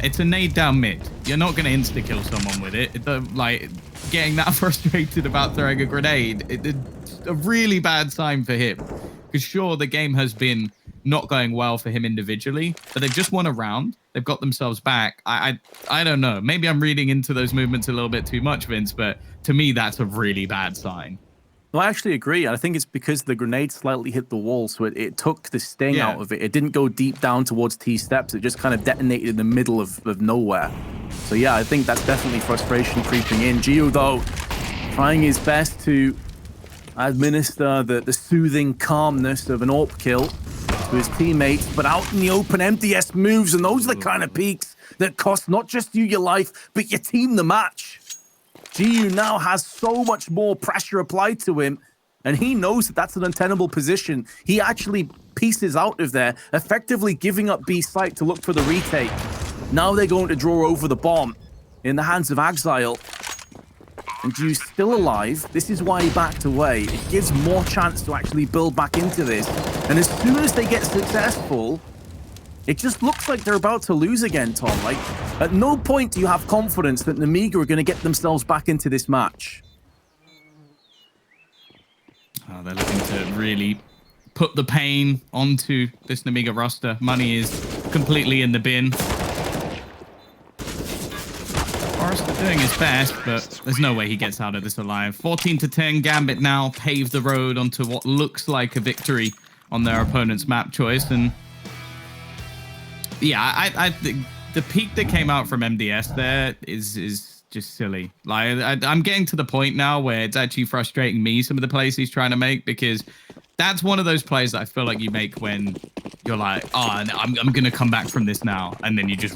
it's a nade down mid. You're not going to insta-kill someone with it. Like, getting that frustrated about throwing a grenade, it's a really bad sign for him. Because sure, the game has been not going well for him individually, but they've just won a round. They've got themselves back. I don't know. Maybe I'm reading into those movements a little bit too much, Vince, but to me, that's a really bad sign. No, I actually agree. I think it's because the grenade slightly hit the wall, so it took the sting out of it. It didn't go deep down towards T steps. It just kind of detonated in the middle of nowhere. So yeah, I think that's definitely frustration creeping in. Gio, though, trying his best to administer the soothing calmness of an AWP kill to his teammates, but out in the open, MDS moves, and those are the kind of peaks that cost not just you your life, but your team the match. GU now has so much more pressure applied to him, and he knows that that's an untenable position. He actually pieces out of there, effectively giving up B site to look for the retake. Now they're going to draw over the bomb in the hands of Exile. And GU's still alive. This is why he backed away. It gives more chance to actually build back into this. And as soon as they get successful, it just looks like they're about to lose again, Tom. Like, at no point do you have confidence that Nemiga are going to get themselves back into this match. Oh, they're looking to really put the pain onto this Nemiga roster. Money is completely in the bin. Forrester doing his best, but there's no way he gets out of this alive. 14-10, Gambit now pave the road onto what looks like a victory on their opponent's map choice. And yeah, I think the peak that came out from MDS there is just silly. Like, I'm getting to the point now where it's actually frustrating me, some of the plays he's trying to make, because that's one of those plays that I feel like you make when you're like, oh, I'm gonna come back from this now, and then you just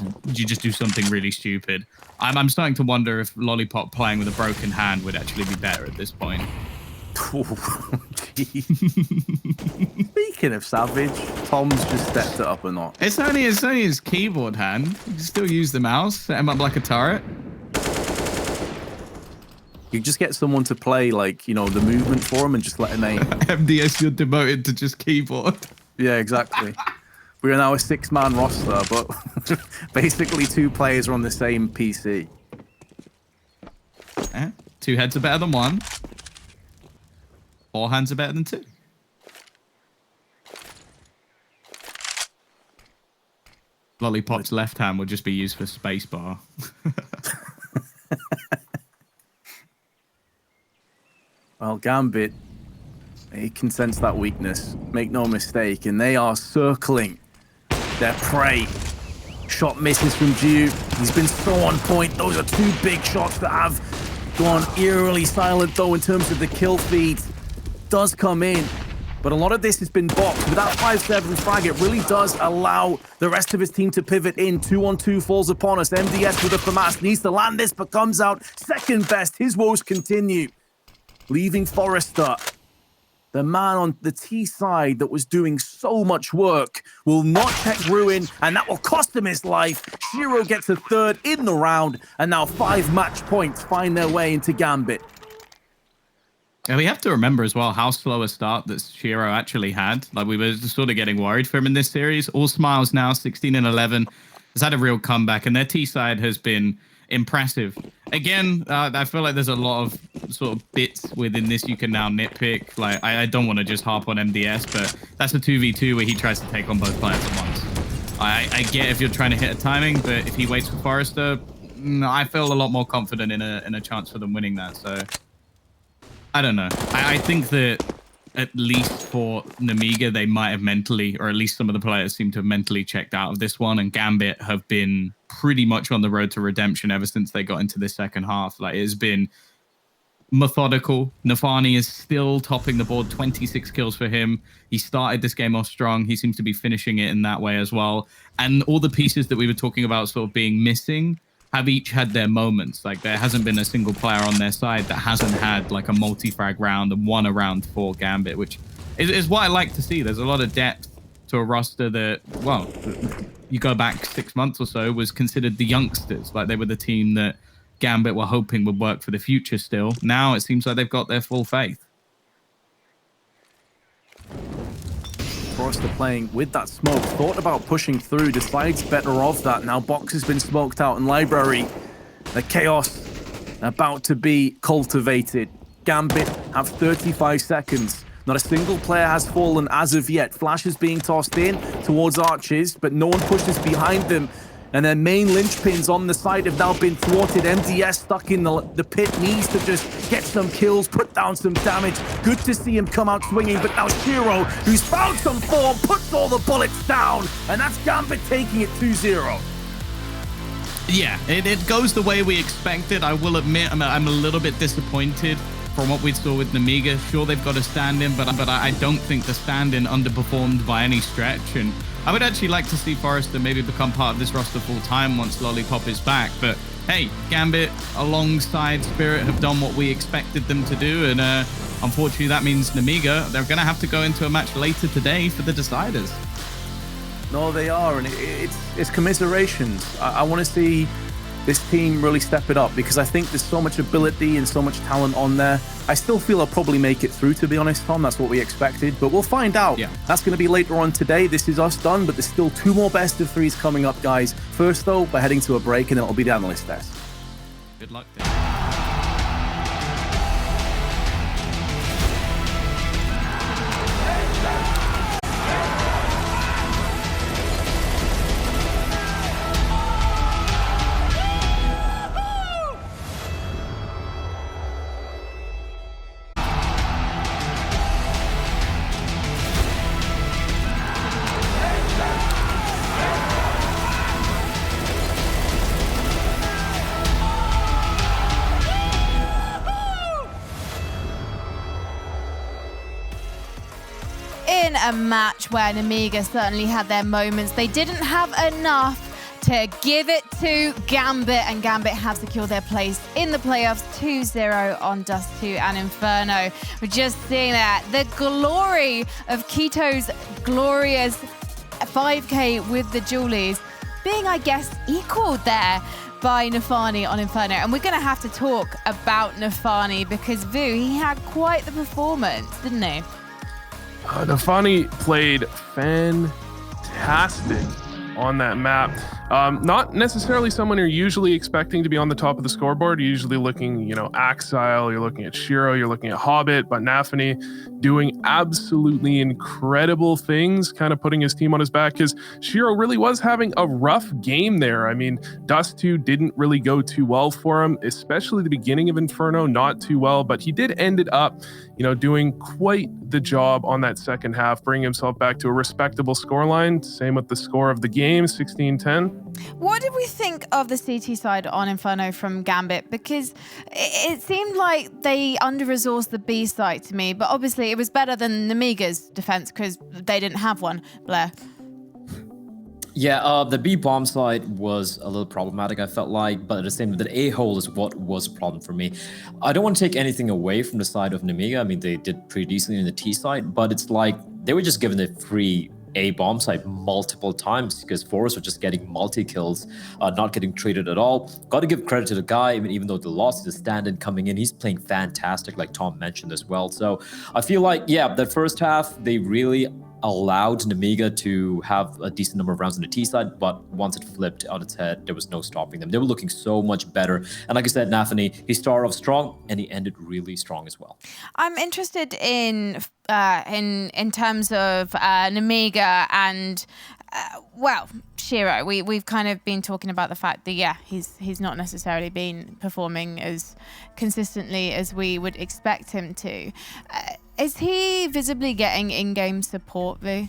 do something really stupid. I'm starting to wonder if Lollipop playing with a broken hand would actually be better at this point. Oh, speaking of savage, Tom's just stepped it up a notch. It's only his keyboard hand. You can still use the mouse, set him up like a turret. You just get someone to play, like, you know, the movement for him and just let him aim. MDS, you're demoted to just keyboard. Yeah, exactly. We are now a 6-man roster, but basically 2 players are on the same PC. 2 heads are better than 1. 4 hands are better than 2. Lollipop's left hand will just be used for spacebar. Well, Gambit, he can sense that weakness. Make no mistake, and they are circling their prey. Shot misses from Dew. He's been so on point. Those are 2 big shots that have gone eerily silent, though, in terms of the kill feed. Does come in, but a lot of this has been boxed. With that 5-7 frag, it really does allow the rest of his team to pivot in. 2-on-2 falls upon us. MDS with a FAMAS needs to land this, but comes out second best. His woes continue, leaving Forrester, the man on the T side that was doing so much work, will not check Ruin, and that will cost him his life. Shiro gets a 3rd in the round, and now 5 match points find their way into Gambit. And we have to remember as well how slow a start that Shiro actually had. Like, we were sort of getting worried for him in this series. All smiles now, 16-11. Has had a real comeback, and their T side has been impressive. Again, I feel like there's a lot of sort of bits within this you can now nitpick. Like, I don't want to just harp on MDS, but that's a 2v2 where he tries to take on both players at once. I get if you're trying to hit a timing, but if he waits for Forrester, I feel a lot more confident in a chance for them winning that. So I don't know. I think that at least for Nemiga, they might have mentally, or at least some of the players seem to have mentally checked out of this one, and Gambit have been pretty much on the road to redemption ever since they got into this second half. Like, it's been methodical. Nafani is still topping the board, 26 kills for him. He started this game off strong. He seems to be finishing it in that way as well. And all the pieces that we were talking about sort of being missing have each had their moments. Like, there hasn't been a single player on their side that hasn't had like a multi-frag round and won a round for Gambit, which is what I like to see. There's a lot of depth to a roster that, well, you go back 6 months or so, was considered the youngsters. Like, they were the team that Gambit were hoping would work for the future still. Now it seems like they've got their full faith. Forrester playing with that smoke, thought about pushing through, decides better of that. Now Box has been smoked out in Library. The chaos about to be cultivated. Gambit have 35 seconds. Not a single player has fallen as of yet. Flash is being tossed in towards Arches, but no one pushes behind them. and their main linchpins on the side have now been thwarted. MDS stuck in the pit, needs to just get some kills, put down some damage. Good to see him come out swinging, but now Shiro, who's found some form, puts all the bullets down, and that's Gambit taking it 2-0. Yeah, it goes the way we expected. I will admit, I'm a little bit disappointed from what we saw with Nemiga. Sure, they've got a stand-in, but I don't think the stand-in underperformed by any stretch. And I would actually like to see Forrester maybe become part of this roster full-time once Lollipop is back. But hey, Gambit alongside Spirit have done what we expected them to do. And unfortunately, that means Nemiga, they're going to have to go into a match later today for the deciders. No, they are, and it's commiserations. I want to see this team really step it up because I think there's so much ability and so much talent on there. I still feel I'll probably make it through, to be honest, Tom. That's what we expected, but we'll find out. Yeah. That's going to be later on today. This is us done, but there's still 2 more best of 3s coming up, guys. First, though, we're heading to a break, and then it'll be the analyst test. Good luck there. In a match where Nemiga certainly had their moments, they didn't have enough to give it to Gambit, and Gambit have secured their place in the playoffs 2-0 on Dust 2 and Inferno. We're just seeing that. The glory of Keto's glorious 5K with the Julies being, I guess, equaled there by Nafani on Inferno. And we're going to have to talk about Nafani because, Vu, he had quite the performance, didn't he? Nafani played fantastic on that map. Not necessarily someone you're usually expecting to be on the top of the scoreboard. You're usually looking, Axile, you're looking at Shiro, you're looking at Hobbit, but Nafani doing absolutely incredible things, kind of putting his team on his back because Shiro really was having a rough game there. I mean, Dust 2 didn't really go too well for him, especially the beginning of Inferno, not too well, but he did end it up, doing quite the job on that second half, bringing himself back to a respectable scoreline. Same with the score of the game, 16-10. What did we think of the CT side on Inferno from Gambit? Because it seemed like they under-resourced the B side to me, but obviously it was better than Nemiga's defense because they didn't have one, Blair. Yeah, the B bomb side was a little problematic, I felt like, but at the same time, the A hole is what was a problem for me. I don't want to take anything away from the side of Nemiga. I mean, they did pretty decently in the T side, but it's like they were just given the free A bomb side multiple times because Forrest were just getting multi-kills, not getting treated at all. Got to give credit to the guy, even though the loss is stand-in coming in, he's playing fantastic, like Tom mentioned as well. So I feel like, yeah, the first half, they really allowed Nemiga to have a decent number of rounds on the T side, but once it flipped on its head, there was no stopping them. They were looking so much better. And like I said, Nafani, he started off strong and he ended really strong as well. I'm interested in terms of Nemiga and Shiro. We've kind of been talking about the fact that he's not necessarily been performing as consistently as we would expect him to. Is he visibly getting in-game support, Vu?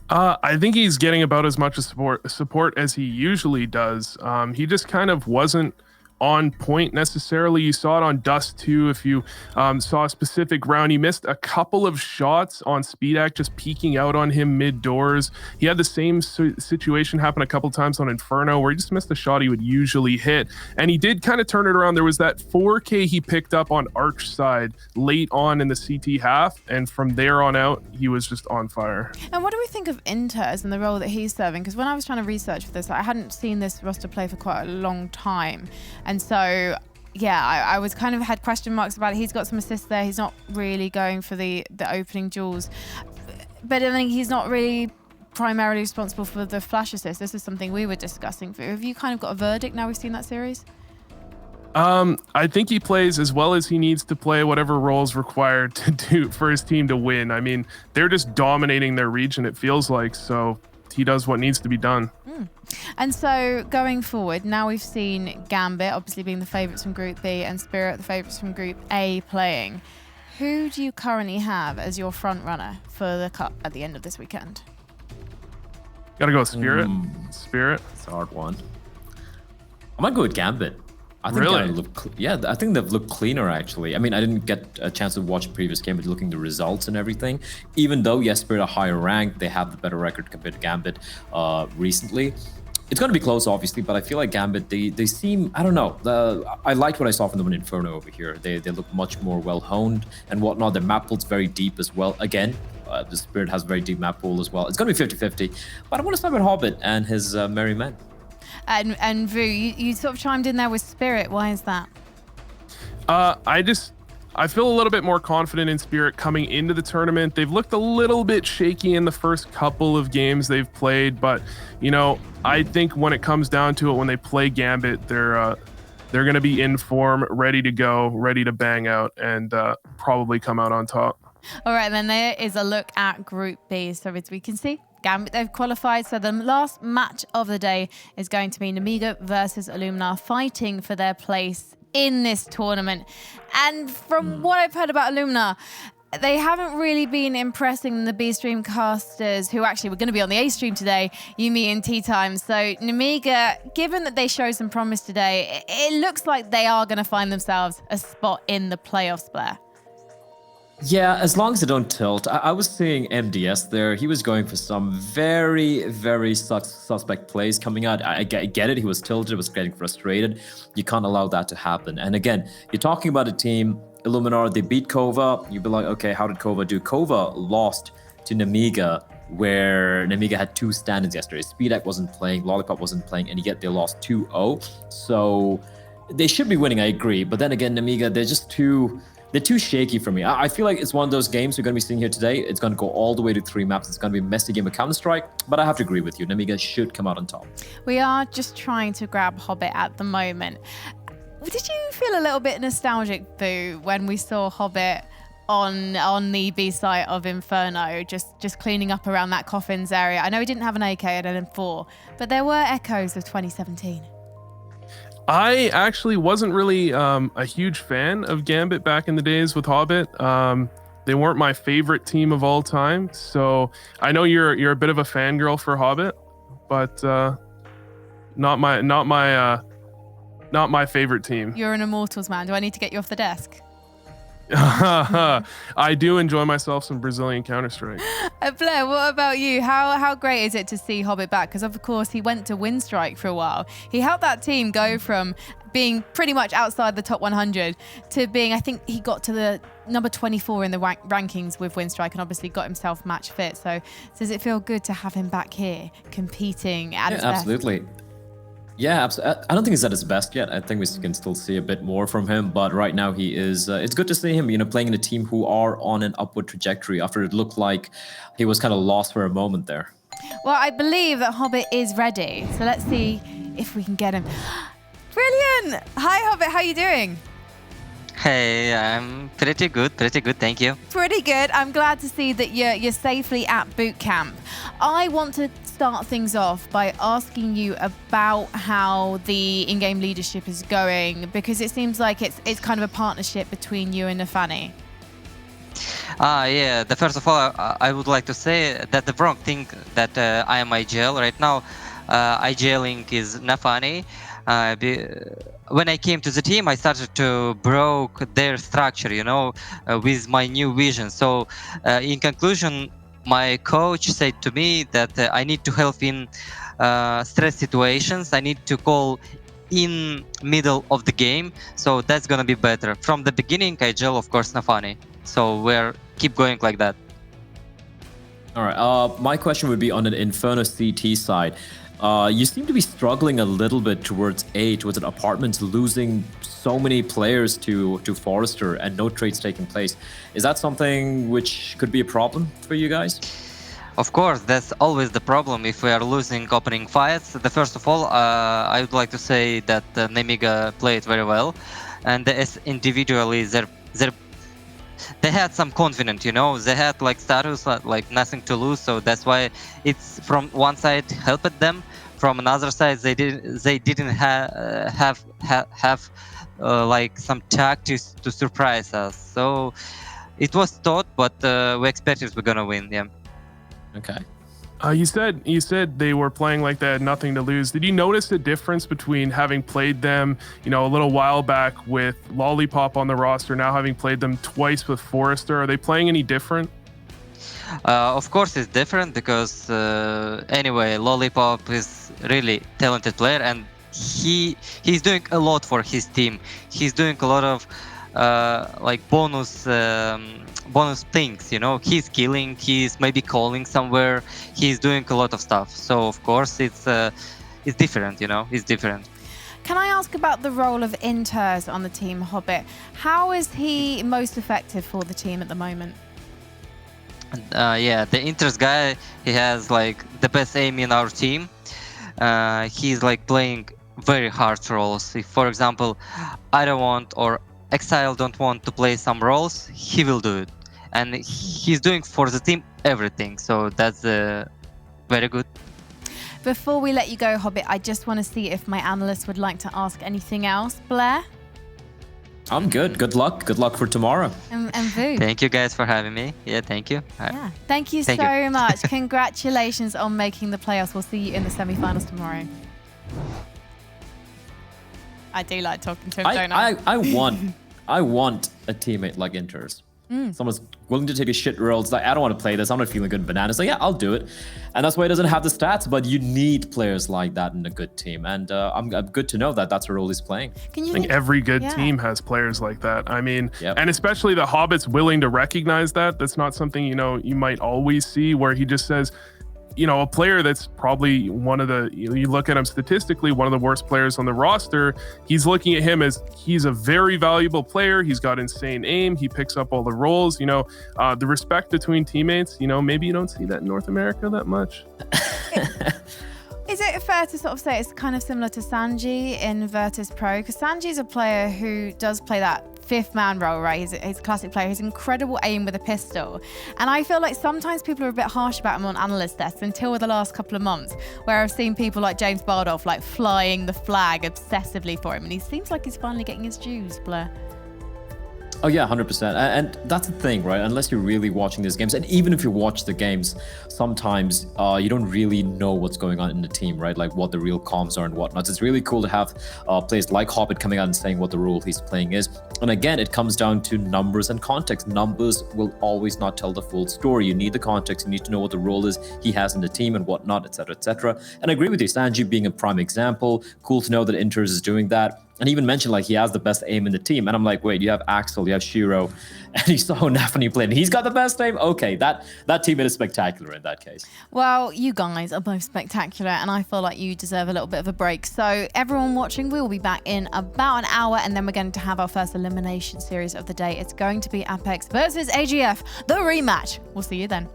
I think he's getting about as much support as he usually does. He just kind of wasn't on point necessarily. You saw it on Dust 2. If you saw a specific round, he missed a couple of shots on Speedak just peeking out on him mid-doors. He had the same situation happen a couple times on Inferno where he just missed a shot he would usually hit. And he did kind of turn it around. There was that 4K he picked up on Arch side late on in the CT half. And from there on out, he was just on fire. And what do we think of Inters and the role that he's serving? Because when I was trying to research for this, I hadn't seen this roster play for quite a long time. And so, I was kind of had question marks about it. He's got some assists there. He's not really going for the opening duels. But I think he's not really primarily responsible for the flash assist. This is something we were discussing. Have you kind of got a verdict now we've seen that series? I think he plays as well as he needs to play, whatever roles required to do for his team to win. I mean, they're just dominating their region, it feels like. So he does what needs to be done. And so going forward, now we've seen Gambit obviously being the favourites from Group B and Spirit the favourites from Group A playing. Who do you currently have as your front runner for the cup at the end of this weekend? Gotta go with Spirit. Spirit. It's a hard one. I might go with Gambit. I think Really? I think they've looked cleaner actually. I mean, I didn't get a chance to watch the previous game, but looking at the results and everything, even though yes, Spirit are higher ranked, they have the better record compared to Gambit recently. It's going to be close, obviously, but I feel like Gambit, they seem, I don't know. I liked what I saw from them in Inferno over here. They look much more well-honed and whatnot. Their map pool's very deep as well. Again, the Spirit has a very deep map pool as well. It's going to be 50-50, but I want to start with Hobbit and his merry men. And Vu, you sort of chimed in there with Spirit. Why is that? I feel a little bit more confident in Spirit coming into the tournament. They've looked a little bit shaky in the first couple of games they've played, but you know, I think when it comes down to it, when they play Gambit, they're going to be in form, ready to go, ready to bang out, and probably come out on top. All right, then there is a look at Group B. So as we can see, Gambit, they've qualified. So the last match of the day is going to be Nemiga versus Illumina, fighting for their place in this tournament. And from what I've heard about Illumina, they haven't really been impressing the B stream casters, who actually were going to be on the A stream today, Yumi and Tea Time. So Nemiga, given that they showed some promise today, it looks like they are going to find themselves a spot in the playoffs, Blair. Yeah, as long as they don't tilt. I was seeing MDS there. He was going for some very, very suspect plays coming out. I get it. He was tilted, was getting frustrated. You can't allow that to happen. And again, you're talking about a team, Illuminar, they beat Kova. You'd be like, okay, how did Kova do? Kova lost to Nemiga, where Nemiga had 2 stand-ins yesterday. Speedak wasn't playing, Lollipop wasn't playing, and yet they lost 2-0. So they should be winning, I agree. But then again, Nemiga, they're too shaky for me. I feel like it's one of those games we're going to be seeing here today. It's going to go all the way to 3 maps. It's going to be a messy game of Counter-Strike, but I have to agree with you. Nemiga should come out on top. We are just trying to grab Hobbit at the moment. Did you feel a little bit nostalgic, Boo, when we saw Hobbit on the B site of Inferno, just cleaning up around that coffins area? I know he didn't have an AK at M4, but there were echoes of 2017. I actually wasn't really a huge fan of Gambit back in the days with Hobbit. They weren't my favorite team of all time. So I know you're a bit of a fangirl for Hobbit, but not my favorite team. You're an Immortals man. Do I need to get you off the desk? I do enjoy myself some Brazilian Counter-Strike. Blair, what about you? How great is it to see Hobbit back? Because of course he went to Winstrike for a while. He helped that team go from being pretty much outside the top 100 to being, I think he got to the number 24 in the rankings with Winstrike, and obviously got himself match fit. So does it feel good to have him back here competing at his best? Absolutely. Yeah, absolutely. I don't think he's at his best yet. I think we can still see a bit more from him, but right now he is. It's good to see him, playing in a team who are on an upward trajectory after it looked like he was kind of lost for a moment there. Well, I believe that Hobbit is ready, so let's see if we can get him. Brilliant! Hi, Hobbit. How are you doing? Hey, I'm pretty good, thank you. Pretty good. I'm glad to see that you're safely at boot camp. I want to start things off by asking you about how the in-game leadership is going, because it seems like it's kind of a partnership between you and Nafani. Yeah, first of all, I would like to say that the wrong thing that I am IGL right now. IGLing is Nafani. When I came to the team, I started to broke their structure, with my new vision. So in conclusion, my coach said to me that I need to help in stress situations. I need to call in middle of the game. So that's going to be better. From the beginning, I gel, of course, Nafani. So we're keep going like that. All right. My question would be on an Inferno CT side. You seem to be struggling a little bit towards an apartment, losing so many players to Forrester and no trades taking place. Is that something which could be a problem for you guys? Of course, that's always the problem if we are losing opening fights. First of all, I would like to say that Nemiga played very well, and as individually, they had some confidence, you know. They had like status, like nothing to lose. So that's why it's from one side helped them. From another side, they didn't have like some tactics to surprise us. So it was thought, but we expected we're gonna win. Yeah. Okay. You said they were playing like they had nothing to lose. Did you notice the difference between having played them, you know, a little while back with Lollipop on the roster, now having played them twice with Forrester? Are they playing any different? Of course, it's different because anyway, Lollipop is really talented player, and he's doing a lot for his team. He's doing a lot of like bonus things, you know. He's killing, he's maybe calling somewhere, he's doing a lot of stuff. So of course it's different, you know. It's different. Can I ask about the role of Inters on the team, Hobbit? How is he most effective for the team at the moment? Yeah, the Inters guy, he has like the best aim in our team. He's like playing very hard roles. If, for example, I don't want or Exile don't want to play some roles, he will do it. And he's doing for the team everything. So that's very good. Before we let you go, Hobbit, I just want to see if my analyst would like to ask anything else. Blair? I'm good. Good luck. Good luck for tomorrow. And Vu? Thank you guys for having me. Yeah, thank you. Yeah. Thank you so much. Congratulations on making the playoffs. We'll see you in the semi-finals tomorrow. I do like talking to him, don't I? I want a teammate like Inters. Someone's willing to take a shit role. It's like, I don't want to play this. I'm not feeling good in Bananas. Like, yeah, I'll do it. And that's why he doesn't have the stats, but you need players like that in a good team. And I'm good to know that that's a role he's playing. Can you I think every good team has players like that. I mean, Yep. and especially the Hobbit's willing to recognize that. That's not something, you know, you might always see where he just says, you know, a player that's probably one of the, you look at him statistically, one of the worst players on the roster, he's looking at him as he's a very valuable player. He's got insane aim. He picks up all the roles, you know, the respect between teammates, you know, maybe you don't see that in North America that much. Is it fair to sort of say it's kind of similar to Sanji in Virtus Pro? Because Sanji's a player who does play that fifth man role, right? He's a classic player. He's incredible aim with a pistol. And I feel like sometimes people are a bit harsh about him on analyst tests until the last couple of months, where I've seen people like James Bardolph like flying the flag obsessively for him. And he seems like he's finally getting his dues, Blair. Oh yeah, 100%. And that's the thing, right? Unless you're really watching these games, and even if you watch the games, sometimes you don't really know what's going on in the team, right? Like what the real comms are and whatnot. So it's really cool to have players like Hobbit coming out and saying what the role he's playing is. And again, it comes down to numbers and context. Numbers will always not tell the full story. You need the context. You need to know what the role is he has in the team and whatnot, etc., etc. And I agree with you, Sanji being a prime example. Cool to know that Inters is doing that. And even mentioned like he has the best aim in the team. And I'm like, wait, you have Axel, you have Shiro, and you saw Nafani play, and he's got the best aim? Okay, that teammate is spectacular in that case. Well, you guys are both spectacular, and I feel like you deserve a little bit of a break. So everyone watching, we will be back in about an hour, and then we're going to have our first elimination series of the day. It's going to be Apex versus AGF, the rematch. We'll see you then.